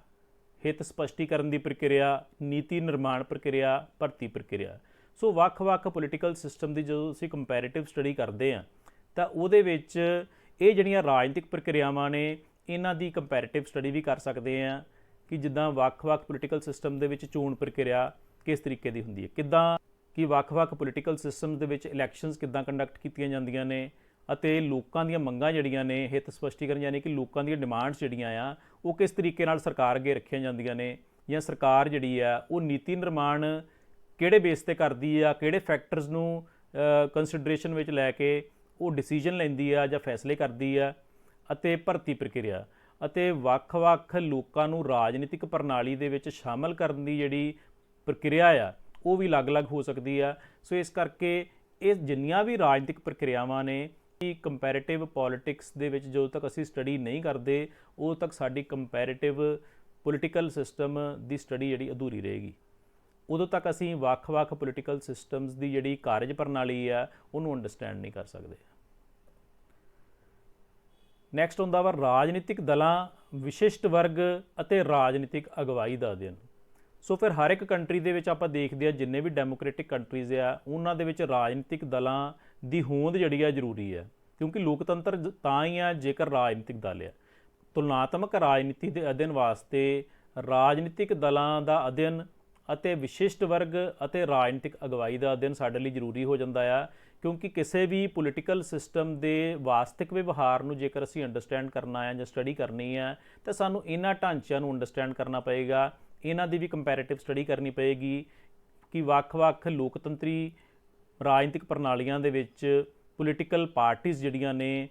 ਹਿੱਤ ਸਪਸ਼ਟੀਕਰਨ ਦੀ ਪ੍ਰਕਿਰਿਆ, ਨੀਤੀ ਨਿਰਮਾਣ ਪ੍ਰਕਿਰਿਆ, ਭਰਤੀ ਪ੍ਰਕਿਰਿਆ। ਸੋ ਵੱਖ-ਵੱਖ ਪੋਲੀਟੀਕਲ ਸਿਸਟਮ ਦੀ ਜਦੋਂ ਅਸੀਂ ਕੰਪੈਰੀਟਿਵ ਸਟੱਡੀ ਕਰਦੇ ਹਾਂ ਤਾਂ ਉਹਦੇ ਵਿੱਚ ਇਹ ਜਿਹੜੀਆਂ ਰਾਜਨੀਤਿਕ ਪ੍ਰਕਿਰਿਆਵਾਂ ਨੇ, ਇਹਨਾਂ ਦੀ ਕੰਪੈਰੀਟਿਵ ਸਟੱਡੀ ਵੀ ਕਰ ਸਕਦੇ ਹਾਂ ਕਿ ਜਿੱਦਾਂ ਵੱਖ-ਵੱਖ ਪੋਲੀਟੀਕਲ ਸਿਸਟਮ ਦੇ ਵਿੱਚ ਚੋਣ ਪ੍ਰਕਿਰਿਆ ਕਿਸ ਤਰੀਕੇ ਦੀ ਹੁੰਦੀ ਹੈ, ਕਿੱਦਾਂ ਕਿ ਵੱਖ-ਵੱਖ ਪੋਲੀਟੀਕਲ ਸਿਸਟਮ ਦੇ ਵਿੱਚ ਇਲੈਕਸ਼ਨਸ ਕਿੱਦਾਂ ਕੰਡਕਟ ਕੀਤੀਆਂ ਜਾਂਦੀਆਂ ਨੇ, ਅਤੇ ਲੋਕਾਂ ਦੀਆਂ ਮੰਗਾਂ ਜਿਹੜੀਆਂ ਨੇ, ਹਿੱਤ ਸਪਸ਼ਟੀਕਰਨ ਯਾਨੀ ਕਿ ਲੋਕਾਂ ਦੀਆਂ ਡਿਮਾਂਡਸ ਜਿਹੜੀਆਂ ਆ ਉਹ ਕਿਸ ਤਰੀਕੇ ਨਾਲ ਸਰਕਾਰ ਅੱਗੇ ਰੱਖੀਆਂ ਜਾਂਦੀਆਂ ਨੇ, ਜਾਂ ਸਰਕਾਰ ਜਿਹੜੀ ਆ ਉਹ ਨੀਤੀ ਨਿਰਮਾਣ ਕਿਹੜੇ ਬੇਸ ਤੇ ਕਰਦੀ ਆ, ਕਿਹੜੇ ਫੈਕਟਰਸ ਨੂੰ ਕੰਸੀਡਰੇਸ਼ਨ ਵਿੱਚ ਲੈ ਕੇ ਉਹ ਡਿਸੀਜਨ ਲੈਂਦੀ ਆ ਜਾਂ ਫੈਸਲੇ ਕਰਦੀ ਆ। ਅਤੇ ਭਰਤੀ ਪ੍ਰਕਿਰਿਆ ਅਤੇ ਵੱਖ-ਵੱਖ ਲੋਕਾਂ ਨੂੰ ਰਾਜਨੀਤਿਕ ਪ੍ਰਣਾਲੀ ਦੇ ਵਿੱਚ ਸ਼ਾਮਲ ਕਰਨ ਦੀ ਜਿਹੜੀ ਪ੍ਰਕਿਰਿਆ ਆ ਉਹ ਵੀ ਅਲੱਗ-ਅਲੱਗ ਹੋ ਸਕਦੀ ਆ। ਸੋ ਇਸ ਕਰਕੇ ਇਹ ਜਿੰਨੀਆਂ ਵੀ ਰਾਜਨੀਤਿਕ ਪ੍ਰਕਿਰਿਆਵਾਂ ਨੇ, ਕੰਪੈਰੀਟਿਵ ਪੋਲੀਟਿਕਸ ਦੇ ਵਿੱਚ ਜਦੋਂ ਤੱਕ ਅਸੀਂ ਸਟੱਡੀ ਨਹੀਂ ਕਰਦੇ ਉਦੋਂ ਤੱਕ ਸਾਡੀ ਕੰਪੈਰੀਟਿਵ ਪੋਲੀਟੀਕਲ ਸਿਸਟਮ ਦੀ ਸਟੱਡੀ ਜਿਹੜੀ ਅਧੂਰੀ ਰਹੇਗੀ। ਉਦੋਂ ਤੱਕ ਅਸੀਂ ਵੱਖ-ਵੱਖ ਪੋਲੀਟੀਕਲ ਸਿਸਟਮਸ ਦੀ ਜਿਹੜੀ ਕਾਰਜ ਪ੍ਰਣਾਲੀ ਆ ਉਹਨੂੰ ਅੰਡਰਸਟੈਂਡ ਨਹੀਂ ਕਰ ਸਕਦੇ। ਨੈਕਸਟ ਹੁੰਦਾ ਵਾ ਰਾਜਨੀਤਿਕ ਦਲਾਂ, ਵਿਸ਼ਿਸ਼ਟ ਵਰਗ ਅਤੇ ਰਾਜਨੀਤਿਕ ਅਗਵਾਈ ਦਾ ਅਧਿਐਨ। ਸੋ ਫਿਰ ਹਰ ਇੱਕ ਕੰਟਰੀ ਦੇ ਵਿੱਚ ਆਪਾਂ ਦੇਖਦੇ ਹਾਂ ਜਿੰਨੇ ਵੀ ਡੈਮੋਕ੍ਰੈਟਿਕ ਕੰਟਰੀਜ਼ ਆ ਉਹਨਾਂ ਦੇ ਵਿੱਚ ਰਾਜਨੀਤਿਕ ਦਲਾਂ ਦੀ ਹੋਂਦ ਜਿਹੜੀ ਆ ਜ਼ਰੂਰੀ ਹੈ, ਕਿਉਂਕਿ ਲੋਕਤੰਤਰ ਤਾਂ ਹੀ ਆ ਜੇਕਰ ਰਾਜਨੀਤਿਕ ਦਲ ਆ। ਤੁਲਨਾਤਮਕ ਰਾਜਨੀਤੀ ਦੇ ਅਧਿਐਨ ਵਾਸਤੇ ਰਾਜਨੀਤਿਕ ਦਲਾਂ ਦਾ ਅਧਿਐਨ ਅਤੇ ਵਿਸ਼ਿਸ਼ਟ ਵਰਗ ਅਤੇ ਰਾਜਨੀਤਿਕ ਅਗਵਾਈ ਦਾ ਅਧਿਐਨ ਸਾਡੇ ਲਈ ਜ਼ਰੂਰੀ ਹੋ ਜਾਂਦਾ ਆ, ਕਿਉਂਕਿ ਕਿਸੇ ਵੀ ਪੋਲੀਟੀਕਲ ਸਿਸਟਮ ਦੇ ਵਾਸਤਵਿਕ ਵਿਵਹਾਰ ਨੂੰ ਜੇਕਰ ਅਸੀਂ ਅੰਡਰਸਟੈਂਡ ਕਰਨਾ ਹੈ ਜਾਂ ਸਟੱਡੀ ਕਰਨੀ ਹੈ ਤਾਂ ਸਾਨੂੰ ਇਹਨਾਂ ਢਾਂਚਿਆਂ ਨੂੰ ਅੰਡਰਸਟੈਂਡ ਕਰਨਾ ਪਏਗਾ। ਇਹਨਾਂ ਦੀ ਵੀ ਕੰਪੈਰੀਟਿਵ ਸਟੱਡੀ ਕਰਨੀ ਪਏਗੀ ਕਿ ਵੱਖ-ਵੱਖ ਲੋਕਤੰਤਰੀ ਰਾਜਨੀਤਿਕ ਪ੍ਰਣਾਲੀਆਂ ਦੇ ਵਿੱਚ ਪੋਲੀਟੀਕਲ ਪਾਰਟੀਆਂ ਜਿਹੜੀਆਂ ਨੇ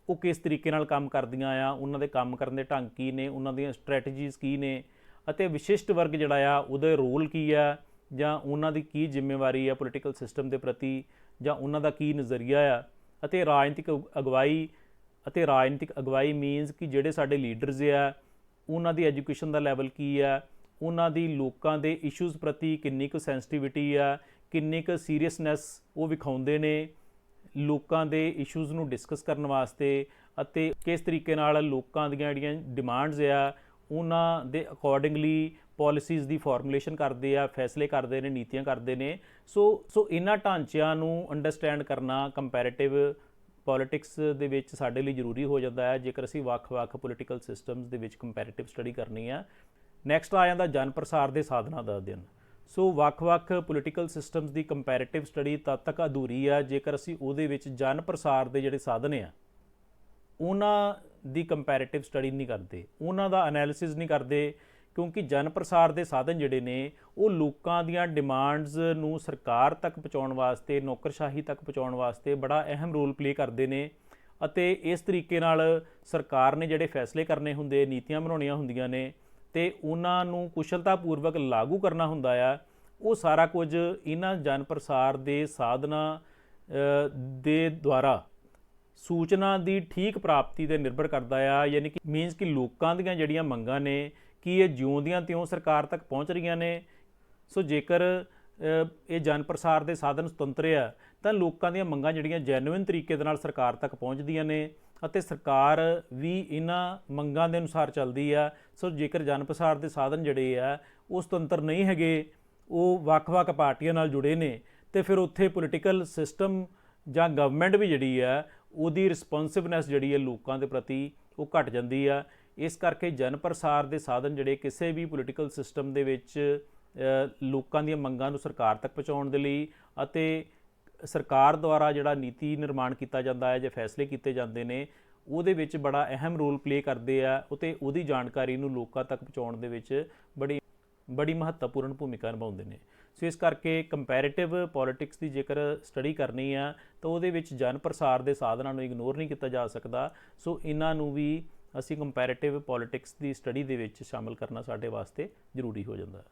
ਉਹ ਕਿਸ ਤਰੀਕੇ ਨਾਲ ਕੰਮ ਕਰਦੀਆਂ ਆ, ਉਹਨਾਂ ਦੇ ਕੰਮ ਕਰਨ ਦੇ ਢੰਗ ਕੀ ਨੇ, ਉਹਨਾਂ ਦੀਆਂ ਸਟ੍ਰੈਟਜੀਜ਼ ਕੀ ਨੇ, ਅਤੇ ਵਿਸ਼ਿਸ਼ਟ ਵਰਗ ਜਿਹੜਾ ਆ ਉਹਦਾ ਰੋਲ ਕੀ ਆ ਜਾਂ ਉਹਨਾਂ ਦੀ ਕੀ ਜ਼ਿੰਮੇਵਾਰੀ ਆ ਪੋਲੀਟੀਕਲ ਸਿਸਟਮ ਦੇ ਪ੍ਰਤੀ, ਜਾਂ ਉਹਨਾਂ ਦਾ ਕੀ ਨਜ਼ਰੀਆ ਆ। ਅਤੇ ਰਾਜਨੀਤਿਕ ਅਗਵਾਈ ਮੀਨਸ ਕਿ ਜਿਹੜੇ ਸਾਡੇ ਲੀਡਰਸ ਆ ਉਹਨਾਂ ਦੀ ਐਜੂਕੇਸ਼ਨ ਦਾ ਲੈਵਲ ਕੀ ਆ, ਉਹਨਾਂ ਦੀ ਲੋਕਾਂ ਦੇ ਇਸ਼ੂਜ਼ ਪ੍ਰਤੀ ਕਿੰਨੀ ਕੁ ਸੈਂਸਿਟੀਵਿਟੀ ਆ, ਕਿੰਨੀ ਕੁ ਸੀਰੀਅਸਨੈਸ ਉਹ ਵਿਖਾਉਂਦੇ ਨੇ ਲੋਕਾਂ ਦੇ ਇਸ਼ੂਜ਼ ਨੂੰ ਡਿਸਕਸ ਕਰਨ ਵਾਸਤੇ, ਅਤੇ ਕਿਸ ਤਰੀਕੇ ਨਾਲ ਲੋਕਾਂ ਦੀਆਂ ਜਿਹੜੀਆਂ ਡਿਮਾਂਡਸ ਆ ਉਹਨਾਂ ਦੇ ਅਕੋਰਡਿੰਗਲੀ ਪਾਲਿਸੀਜ਼ ਦੀ ਫਾਰਮੂਲੇਸ਼ਨ ਕਰਦੇ ਆ, ਫੈਸਲੇ ਕਰਦੇ ਨੇ, ਨੀਤੀਆਂ ਕਰਦੇ ਨੇ। ਸੋ ਇਹਨਾਂ ਢਾਂਚਿਆਂ ਨੂੰ ਅੰਡਰਸਟੈਂਡ ਕਰਨਾ ਕੰਪੈਰੀਟਿਵ ਪੋਲੀਟਿਕਸ ਦੇ ਵਿੱਚ ਸਾਡੇ ਲਈ ਜ਼ਰੂਰੀ ਹੋ ਜਾਂਦਾ ਹੈ ਜੇਕਰ ਅਸੀਂ ਵੱਖ-ਵੱਖ ਪੋਲੀਟੀਕਲ ਸਿਸਟਮਸ ਦੇ ਵਿੱਚ ਕੰਪੈਰੀਟਿਵ ਸਟੱਡੀ ਕਰਨੀ ਆ। ਨੈਕਸਟ ਆ ਜਾਂਦਾ ਜਨ ਪ੍ਰਸਾਰ ਦੇ ਸਾਧਨਾਂ ਦਾ ਅਧਿਐਨ। ਸੋ ਵੱਖ-ਵੱਖ ਪੋਲੀਟੀਕਲ ਸਿਸਟਮਸ ਦੀ ਕੰਪੈਰੀਟਿਵ ਸਟੱਡੀ ਤਦ ਤੱਕ ਅਧੂਰੀ ਆ ਜੇਕਰ ਅਸੀਂ ਉਹਦੇ ਵਿੱਚ ਜਨ ਪ੍ਰਸਾਰ ਦੇ ਜਿਹੜੇ ਸਾਧਨ ਆ ਉਹਨਾਂ ਦੀ ਕੰਪੈਰੀਟਿਵ ਸਟੱਡੀ ਨਹੀਂ ਕਰਦੇ, ਉਹਨਾਂ ਦਾ ਐਨਾਲਿਸਿਸ ਨਹੀਂ ਕਰਦੇ, ਕਿਉਂਕਿ ਜਨ ਪ੍ਰਸਾਰ ਦੇ ਸਾਧਨ ਜਿਹੜੇ ਨੇ ਉਹ ਲੋਕਾਂ ਦੀਆਂ ਡਿਮਾਂਡਸ ਨੂੰ ਸਰਕਾਰ ਤੱਕ ਪਹੁੰਚਾਉਣ ਵਾਸਤੇ, ਨੌਕਰਸ਼ਾਹੀ ਤੱਕ ਪਹੁੰਚਾਉਣ ਵਾਸਤੇ ਬੜਾ ਅਹਿਮ ਰੋਲ ਪਲੇ ਕਰਦੇ ਨੇ। ਅਤੇ ਇਸ ਤਰੀਕੇ ਨਾਲ ਸਰਕਾਰ ਨੇ ਜਿਹੜੇ ਫੈਸਲੇ ਕਰਨੇ ਹੁੰਦੇ, ਨੀਤੀਆਂ ਬਣਾਉਣੀਆਂ ਹੁੰਦੀਆਂ ਨੇ ਅਤੇ ਉਹਨਾਂ ਨੂੰ ਕੁਸ਼ਲਤਾਪੂਰਵਕ ਲਾਗੂ ਕਰਨਾ ਹੁੰਦਾ ਆ, ਉਹ ਸਾਰਾ ਕੁਝ ਇਹਨਾਂ ਜਨ ਪ੍ਰਸਾਰ ਦੇ ਸਾਧਨਾਂ ਦੇ ਦੁਆਰਾ ਸੂਚਨਾ ਦੀ ਠੀਕ ਪ੍ਰਾਪਤੀ 'ਤੇ ਨਿਰਭਰ ਕਰਦਾ ਆ। ਯਾਨੀ ਕਿ ਮੀਨਸ ਕਿ ਲੋਕਾਂ ਦੀਆਂ ਜਿਹੜੀਆਂ ਮੰਗਾਂ ਨੇ ਕੀ ਇਹ ਜਿਉਂਦੀਆਂ ਤਿਉਂ ਸਰਕਾਰ ਤੱਕ ਪਹੁੰਚ ਰਹੀਆਂ ਨੇ। ਸੋ ਜੇਕਰ ਇਹ ਜਨ ਪ੍ਰਸਾਰ ਦੇ ਸਾਧਨ ਸੁਤੰਤਰ ਆ ਤਾਂ ਲੋਕਾਂ ਦੀਆਂ ਮੰਗਾਂ ਜਿਹੜੀਆਂ ਜੈਨੂਇਨ ਤਰੀਕੇ ਦੇ ਨਾਲ ਸਰਕਾਰ ਤੱਕ ਪਹੁੰਚਦੀਆਂ ਨੇ ਅਤੇ ਸਰਕਾਰ ਵੀ ਇਹਨਾਂ ਮੰਗਾਂ ਦੇ ਅਨੁਸਾਰ ਚੱਲਦੀ ਆ। ਸੋ ਜੇਕਰ ਜਨ ਪ੍ਰਸਾਰ ਦੇ ਸਾਧਨ ਜਿਹੜੇ ਆ ਉਹ ਸੁਤੰਤਰ ਨਹੀਂ ਹੈਗੇ, ਉਹ ਵੱਖ-ਵੱਖ ਪਾਰਟੀਆਂ ਨਾਲ ਜੁੜੇ ਨੇ, ਅਤੇ ਫਿਰ ਉੱਥੇ ਪੋਲੀਟੀਕਲ ਸਿਸਟਮ ਜਾਂ ਗਵਰਨਮੈਂਟ ਵੀ ਜਿਹੜੀ ਆ ਉਹਦੀ ਰਿਸਪੌਂਸਿਵਨੈਸ ਜਿਹੜੀ ਹੈ ਲੋਕਾਂ ਦੇ ਪ੍ਰਤੀ ਉਹ ਘਟ ਜਾਂਦੀ ਆ। ਇਸ ਕਰਕੇ ਜਨ ਪ੍ਰਸਾਰ ਦੇ ਸਾਧਨ ਜਿਹੜੇ ਕਿਸੇ ਵੀ ਪੋਲੀਟੀਕਲ ਸਿਸਟਮ ਦੇ ਵਿੱਚ ਲੋਕਾਂ ਦੀਆਂ ਮੰਗਾਂ ਨੂੰ ਸਰਕਾਰ ਤੱਕ ਪਹੁੰਚਾਉਣ ਦੇ ਲਈ ਅਤੇ ਸਰਕਾਰ ਦੁਆਰਾ ਜਿਹੜਾ ਨੀਤੀ ਨਿਰਮਾਣ ਕੀਤਾ ਜਾਂਦਾ ਹੈ ਜਾਂ ਫੈਸਲੇ ਕੀਤੇ ਜਾਂਦੇ ਨੇ ਉਹਦੇ ਵਿੱਚ ਬੜਾ ਅਹਿਮ ਰੋਲ ਪਲੇ ਕਰਦੇ ਆ ਅਤੇ ਉਹਦੀ ਜਾਣਕਾਰੀ ਨੂੰ ਲੋਕਾਂ ਤੱਕ ਪਹੁੰਚਾਉਣ ਦੇ ਵਿੱਚ ਬੜੀ ਮਹੱਤਵਪੂਰਨ ਭੂਮਿਕਾ ਨਿਭਾਉਂਦੇ ਨੇ। ਸੋ ਇਸ ਕਰਕੇ ਕੰਪੈਰੀਟਿਵ ਪੋਲਿਟਿਕਸ ਦੀ ਜੇਕਰ ਸਟੱਡੀ ਕਰਨੀ ਆ ਤਾਂ ਉਹਦੇ ਵਿੱਚ ਜਨ ਪ੍ਰਸਾਰ ਦੇ ਸਾਧਨਾਂ ਨੂੰ ਇਗਨੋਰ ਨਹੀਂ ਕੀਤਾ ਜਾ ਸਕਦਾ। ਸੋ ਇਹਨਾਂ ਨੂੰ ਵੀ ਅਸੀਂ ਕੰਪੈਰੀਟਿਵ ਪੋਲਿਟਿਕਸ ਦੀ ਸਟੱਡੀ ਦੇ ਵਿੱਚ ਸ਼ਾਮਲ ਕਰਨਾ ਸਾਡੇ ਵਾਸਤੇ ਜ਼ਰੂਰੀ ਹੋ ਜਾਂਦਾ ਹੈ।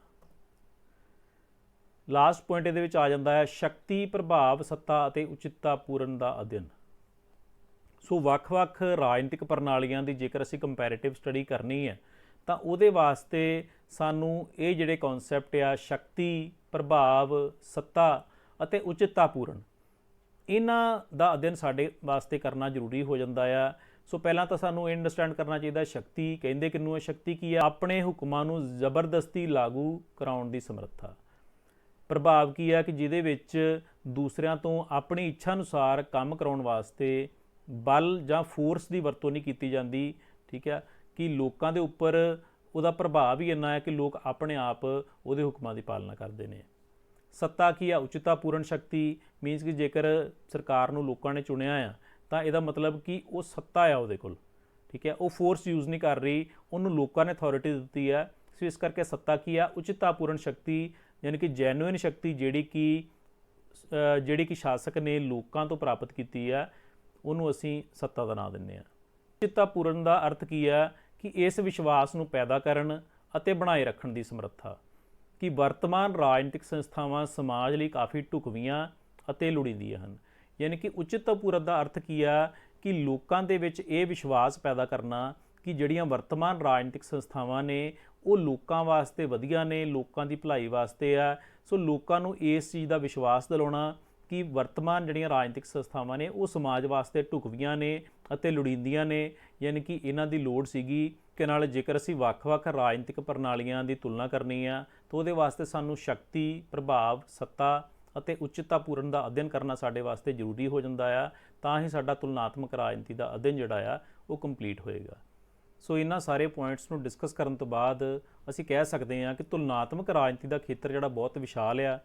ਲਾਸਟ ਪੁਆਇੰਟ ਇਹਦੇ ਵਿੱਚ ਆ ਜਾਂਦਾ ਹੈ ਸ਼ਕਤੀ, ਪ੍ਰਭਾਵ, ਸੱਤਾ ਅਤੇ ਉਚਿਤਤਾ ਪੂਰਨ ਦਾ ਅਧਿਐਨ। ਸੋ ਵੱਖ-ਵੱਖ ਰਾਜਨੀਤਿਕ ਪ੍ਰਣਾਲੀਆਂ ਦੀ ਜੇਕਰ ਅਸੀਂ ਕੰਪੈਰੀਟਿਵ ਸਟੱਡੀ ਕਰਨੀ ਹੈ ਤਾਂ ਉਹਦੇ ਵਾਸਤੇ ਸਾਨੂੰ ਇਹ ਜਿਹੜੇ ਕਨਸੈਪਟ ਆ ਸ਼ਕਤੀ, ਪ੍ਰਭਾਵ, ਸੱਤਾ ਅਤੇ ਉਚਿਤਤਾ ਪੂਰਨ, ਇਹਨਾਂ ਦਾ ਅਧਿਐਨ ਸਾਡੇ ਵਾਸਤੇ ਕਰਨਾ ਜ਼ਰੂਰੀ ਹੋ ਜਾਂਦਾ ਆ। ਸੋ ਪਹਿਲਾਂ ਤਾਂ ਸਾਨੂੰ ਇਹ ਅੰਡਰਸਟੈਂਡ ਕਰਨਾ ਚਾਹੀਦਾ ਸ਼ਕਤੀ ਕਹਿੰਦੇ ਕਿਹਨੂੰ ਹੈ। ਸ਼ਕਤੀ ਕੀ ਹੈ? ਆਪਣੇ ਹੁਕਮਾਂ ਨੂੰ ਜ਼ਬਰਦਸਤੀ ਲਾਗੂ ਕਰਾਉਣ ਦੀ ਸਮਰੱਥਾ। ਪ੍ਰਭਾਵ ਕੀ ਹੈ? ਕਿ ਜਿਹਦੇ ਵਿੱਚ ਦੂਸਰਿਆਂ ਤੋਂ ਆਪਣੀ ਇੱਛਾ ਅਨੁਸਾਰ ਕੰਮ ਕਰਾਉਣ ਵਾਸਤੇ ਬਲ ਜਾਂ ਫੋਰਸ ਦੀ ਵਰਤੋਂ ਨਹੀਂ ਕੀਤੀ ਜਾਂਦੀ। ਠੀਕ ਹੈ, ਕਿ ਲੋਕਾਂ ਦੇ ਉੱਪਰ ਉਹਦਾ ਪ੍ਰਭਾਵ ਹੀ ਇੰਨਾ ਹੈ ਕਿ ਲੋਕ ਆਪਣੇ ਆਪ ਉਹਦੇ ਹੁਕਮਾਂ ਦੀ ਪਾਲਣਾ ਕਰਦੇ ਨੇ। ਸੱਤਾ ਕੀ ਆ? ਉਚਿਤਤਾ ਪੂਰਨ ਸ਼ਕਤੀ ਮੀਨਸ ਕਿ ਜੇਕਰ ਸਰਕਾਰ ਨੂੰ ਲੋਕਾਂ ਨੇ ਚੁਣਿਆ ਆ ਤਾਂ ਇਹਦਾ ਮਤਲਬ ਕਿ ਉਹ ਸੱਤਾ ਆ ਉਹਦੇ ਕੋਲ। ਠੀਕ ਹੈ, ਉਹ ਫੋਰਸ ਯੂਜ਼ ਨਹੀਂ ਕਰ ਰਹੀ, ਉਹਨੂੰ ਲੋਕਾਂ ਨੇ ਅਥਾਰਟੀ ਦਿੱਤੀ ਹੈ। ਸੋ ਇਸ ਕਰਕੇ ਸੱਤਾ ਕੀ ਆ? ਉਚਿਤਤਾ ਪੂਰਨ ਸ਼ਕਤੀ, ਯਾਨੀ ਕਿ ਜੈਨੂਇਨ ਸ਼ਕਤੀ ਜਿਹੜੀ ਕਿ ਸ਼ਾਸਕ ਨੇ ਲੋਕਾਂ ਤੋਂ ਪ੍ਰਾਪਤ ਕੀਤੀ ਹੈ, ਉਹਨੂੰ ਅਸੀਂ ਸੱਤਾ ਦਾ ਨਾਂ ਦਿੰਦੇ ਹਾਂ। ਉਚਿਤਤਾ ਪੂਰਨ ਦਾ ਅਰਥ ਕੀ ਹੈ? ਕਿ ਇਸ ਵਿਸ਼ਵਾਸ ਨੂੰ ਪੈਦਾ ਕਰਨ ਅਤੇ ਬਣਾਏ ਰੱਖਣ ਦੀ ਸਮਰੱਥਾ ਕਿ ਵਰਤਮਾਨ ਰਾਜਨੀਤਿਕ ਸੰਸਥਾਵਾਂ ਸਮਾਜ ਲਈ ਕਾਫੀ ਢੁਕਵੀਆਂ ਅਤੇ ਲੋੜੀਂਦੀਆਂ ਹਨ। ਯਾਨੀ ਕਿ ਉਚਿਤਤਾ ਪੂਰਨ ਦਾ ਅਰਥ ਕੀ ਆ? ਕਿ ਲੋਕਾਂ ਦੇ ਵਿੱਚ ਇਹ ਵਿਸ਼ਵਾਸ ਪੈਦਾ ਕਰਨਾ ਕਿ ਜਿਹੜੀਆਂ ਵਰਤਮਾਨ ਰਾਜਨੀਤਿਕ ਸੰਸਥਾਵਾਂ ਨੇ ਉਹ ਲੋਕਾਂ ਵਾਸਤੇ ਵਧੀਆ ਨੇ, ਲੋਕਾਂ ਦੀ ਭਲਾਈ ਵਾਸਤੇ ਆ। ਸੋ ਲੋਕਾਂ ਨੂੰ ਇਸ ਚੀਜ਼ ਦਾ ਵਿਸ਼ਵਾਸ ਦਿਲਾਉਣਾ ਕਿ ਵਰਤਮਾਨ ਜਿਹੜੀਆਂ ਰਾਜਨੀਤਿਕ ਸੰਸਥਾਵਾਂ ਨੇ ਉਹ ਸਮਾਜ ਵਾਸਤੇ ਢੁਕਵੀਆਂ ਨੇ ਅਤੇ ਲੋੜੀਂਦੀਆਂ ਨੇ, ਯਾਨੀ ਕਿ ਇਹਨਾਂ ਦੀ ਲੋੜ ਸੀਗੀ। ਕਿ ਨਾਲ ਜੇਕਰ ਅਸੀਂ ਵੱਖ-ਵੱਖ ਰਾਜਨੀਤਿਕ ਪ੍ਰਣਾਲੀਆਂ ਦੀ ਤੁਲਨਾ ਕਰਨੀ ਆ ਤਾਂ ਉਹਦੇ ਵਾਸਤੇ ਸਾਨੂੰ ਸ਼ਕਤੀ, ਪ੍ਰਭਾਵ, ਸੱਤਾ ਅਤੇ ਉਚਿਤਤਾ ਪੂਰਨ ਦਾ ਅਧਿਐਨ ਕਰਨਾ ਸਾਡੇ ਵਾਸਤੇ ਜ਼ਰੂਰੀ ਹੋ ਜਾਂਦਾ ਆ। ਤਾਂ ਹੀ ਸਾਡਾ ਤੁਲਨਾਤਮਕ ਰਾਜਨੀਤੀ ਦਾ ਅਧਿਐਨ ਜਿਹੜਾ ਆ ਉਹ ਕੰਪਲੀਟ ਹੋਏਗਾ। ਸੋ ਇਹਨਾਂ ਸਾਰੇ ਪੁਆਇੰਟਸ ਨੂੰ ਡਿਸਕਸ ਕਰਨ ਤੋਂ ਬਾਅਦ ਅਸੀਂ ਕਹਿ ਸਕਦੇ ਹਾਂ ਕਿ ਤੁਲਨਾਤਮਕ ਰਾਜਨੀਤੀ ਦਾ ਖੇਤਰ ਜਿਹੜਾ ਬਹੁਤ ਵਿਸ਼ਾਲ ਆ।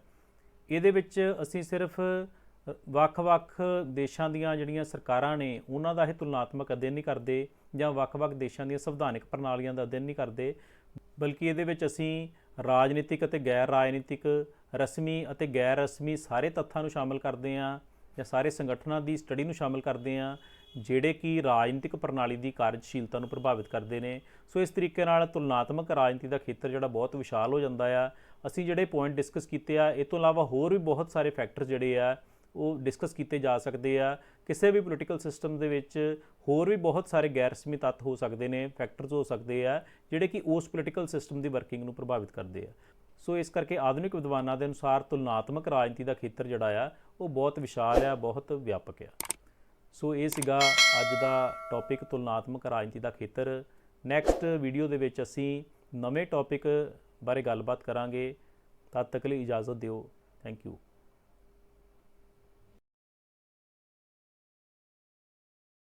ਇਹਦੇ ਵਿੱਚ ਅਸੀਂ ਸਿਰਫ ਵੱਖ-ਵੱਖ ਦੇਸ਼ਾਂ ਦੀਆਂ ਜਿਹੜੀਆਂ ਸਰਕਾਰਾਂ ਨੇ ਉਹਨਾਂ ਦਾ ਇਹ ਤੁਲਨਾਤਮਕ ਅਧਿਐਨ ਨਹੀਂ ਕਰਦੇ ਜਾਂ ਵੱਖ-ਵੱਖ ਦੇਸ਼ਾਂ ਦੀਆਂ ਸੰਵਿਧਾਨਿਕ ਪ੍ਰਣਾਲੀਆਂ ਦਾ ਅਧਿਐਨ ਨਹੀਂ ਕਰਦੇ, ਬਲਕਿ ਇਹਦੇ ਵਿੱਚ ਅਸੀਂ ਰਾਜਨੀਤਿਕ ਅਤੇ ਗੈਰ ਰਾਜਨੀਤਿਕ, ਰਸਮੀ ਅਤੇ ਗੈਰ ਰਸਮੀ ਸਾਰੇ ਤੱਥਾਂ ਨੂੰ ਸ਼ਾਮਲ ਕਰਦੇ ਹਾਂ ਜਾਂ ਸਾਰੇ ਸੰਗਠਨਾਂ ਦੀ ਸਟੱਡੀ ਨੂੰ ਸ਼ਾਮਲ ਕਰਦੇ ਹਾਂ ਜਿਹੜੇ ਕਿ ਰਾਜਨੀਤਿਕ ਪ੍ਰਣਾਲੀ ਦੀ ਕਾਰਜਸ਼ੀਲਤਾ ਨੂੰ ਪ੍ਰਭਾਵਿਤ ਕਰਦੇ ਨੇ। ਸੋ ਇਸ ਤਰੀਕੇ ਨਾਲ ਤੁਲਨਾਤਮਕ ਰਾਜਨੀਤੀ ਦਾ ਖੇਤਰ ਜਿਹੜਾ ਬਹੁਤ ਵਿਸ਼ਾਲ ਹੋ ਜਾਂਦਾ ਆ। ਅਸੀਂ ਜਿਹੜੇ ਪੁਆਇੰਟ ਡਿਸਕਸ ਕੀਤੇ ਆ, ਇਹ ਤੋਂ ਇਲਾਵਾ ਹੋਰ ਵੀ ਬਹੁਤ ਸਾਰੇ ਫੈਕਟਰ ਜਿਹੜੇ ਆ ਉਹ ਡਿਸਕਸ ਕੀਤੇ ਜਾ ਸਕਦੇ ਆ। ਕਿਸੇ ਵੀ ਪੋਲੀਟੀਕਲ ਸਿਸਟਮ ਦੇ ਵਿੱਚ ਹੋਰ ਵੀ ਬਹੁਤ ਸਾਰੇ ਗੈਰ ਰਸਮੀ ਤੱਤ ਹੋ ਸਕਦੇ ਨੇ, ਫੈਕਟਰਸ ਹੋ ਸਕਦੇ ਆ ਜਿਹੜੇ ਕਿ ਉਸ ਪੋਲੀਟੀਕਲ ਸਿਸਟਮ ਦੀ ਵਰਕਿੰਗ ਨੂੰ ਪ੍ਰਭਾਵਿਤ ਕਰਦੇ ਆ। ਸੋ ਇਸ ਕਰਕੇ ਆਧੁਨਿਕ ਵਿਦਵਾਨਾਂ ਦੇ ਅਨੁਸਾਰ ਤੁਲਨਾਤਮਕ ਰਾਜਨੀਤੀ ਦਾ ਖੇਤਰ ਜਿਹੜਾ ਆ ਉਹ ਬਹੁਤ ਵਿਸ਼ਾਲ ਆ, ਬਹੁਤ ਵਿਆਪਕ ਆ। ਸੋ ਇਹ ਸੀਗਾ ਅੱਜ ਦਾ ਟੌਪਿਕ ਤੁਲਨਾਤਮਕ ਰਾਜਨੀਤੀ ਦਾ ਖੇਤਰ। ਨੈਕਸਟ ਵੀਡੀਓ ਦੇ ਵਿੱਚ ਅਸੀਂ ਨਵੇਂ ਟੌਪਿਕ ਬਾਰੇ ਗੱਲਬਾਤ ਕਰਾਂਗੇ। ਤਦ ਤੱਕ ਲਈ ਇਜਾਜ਼ਤ ਦਿਓ। Thank you.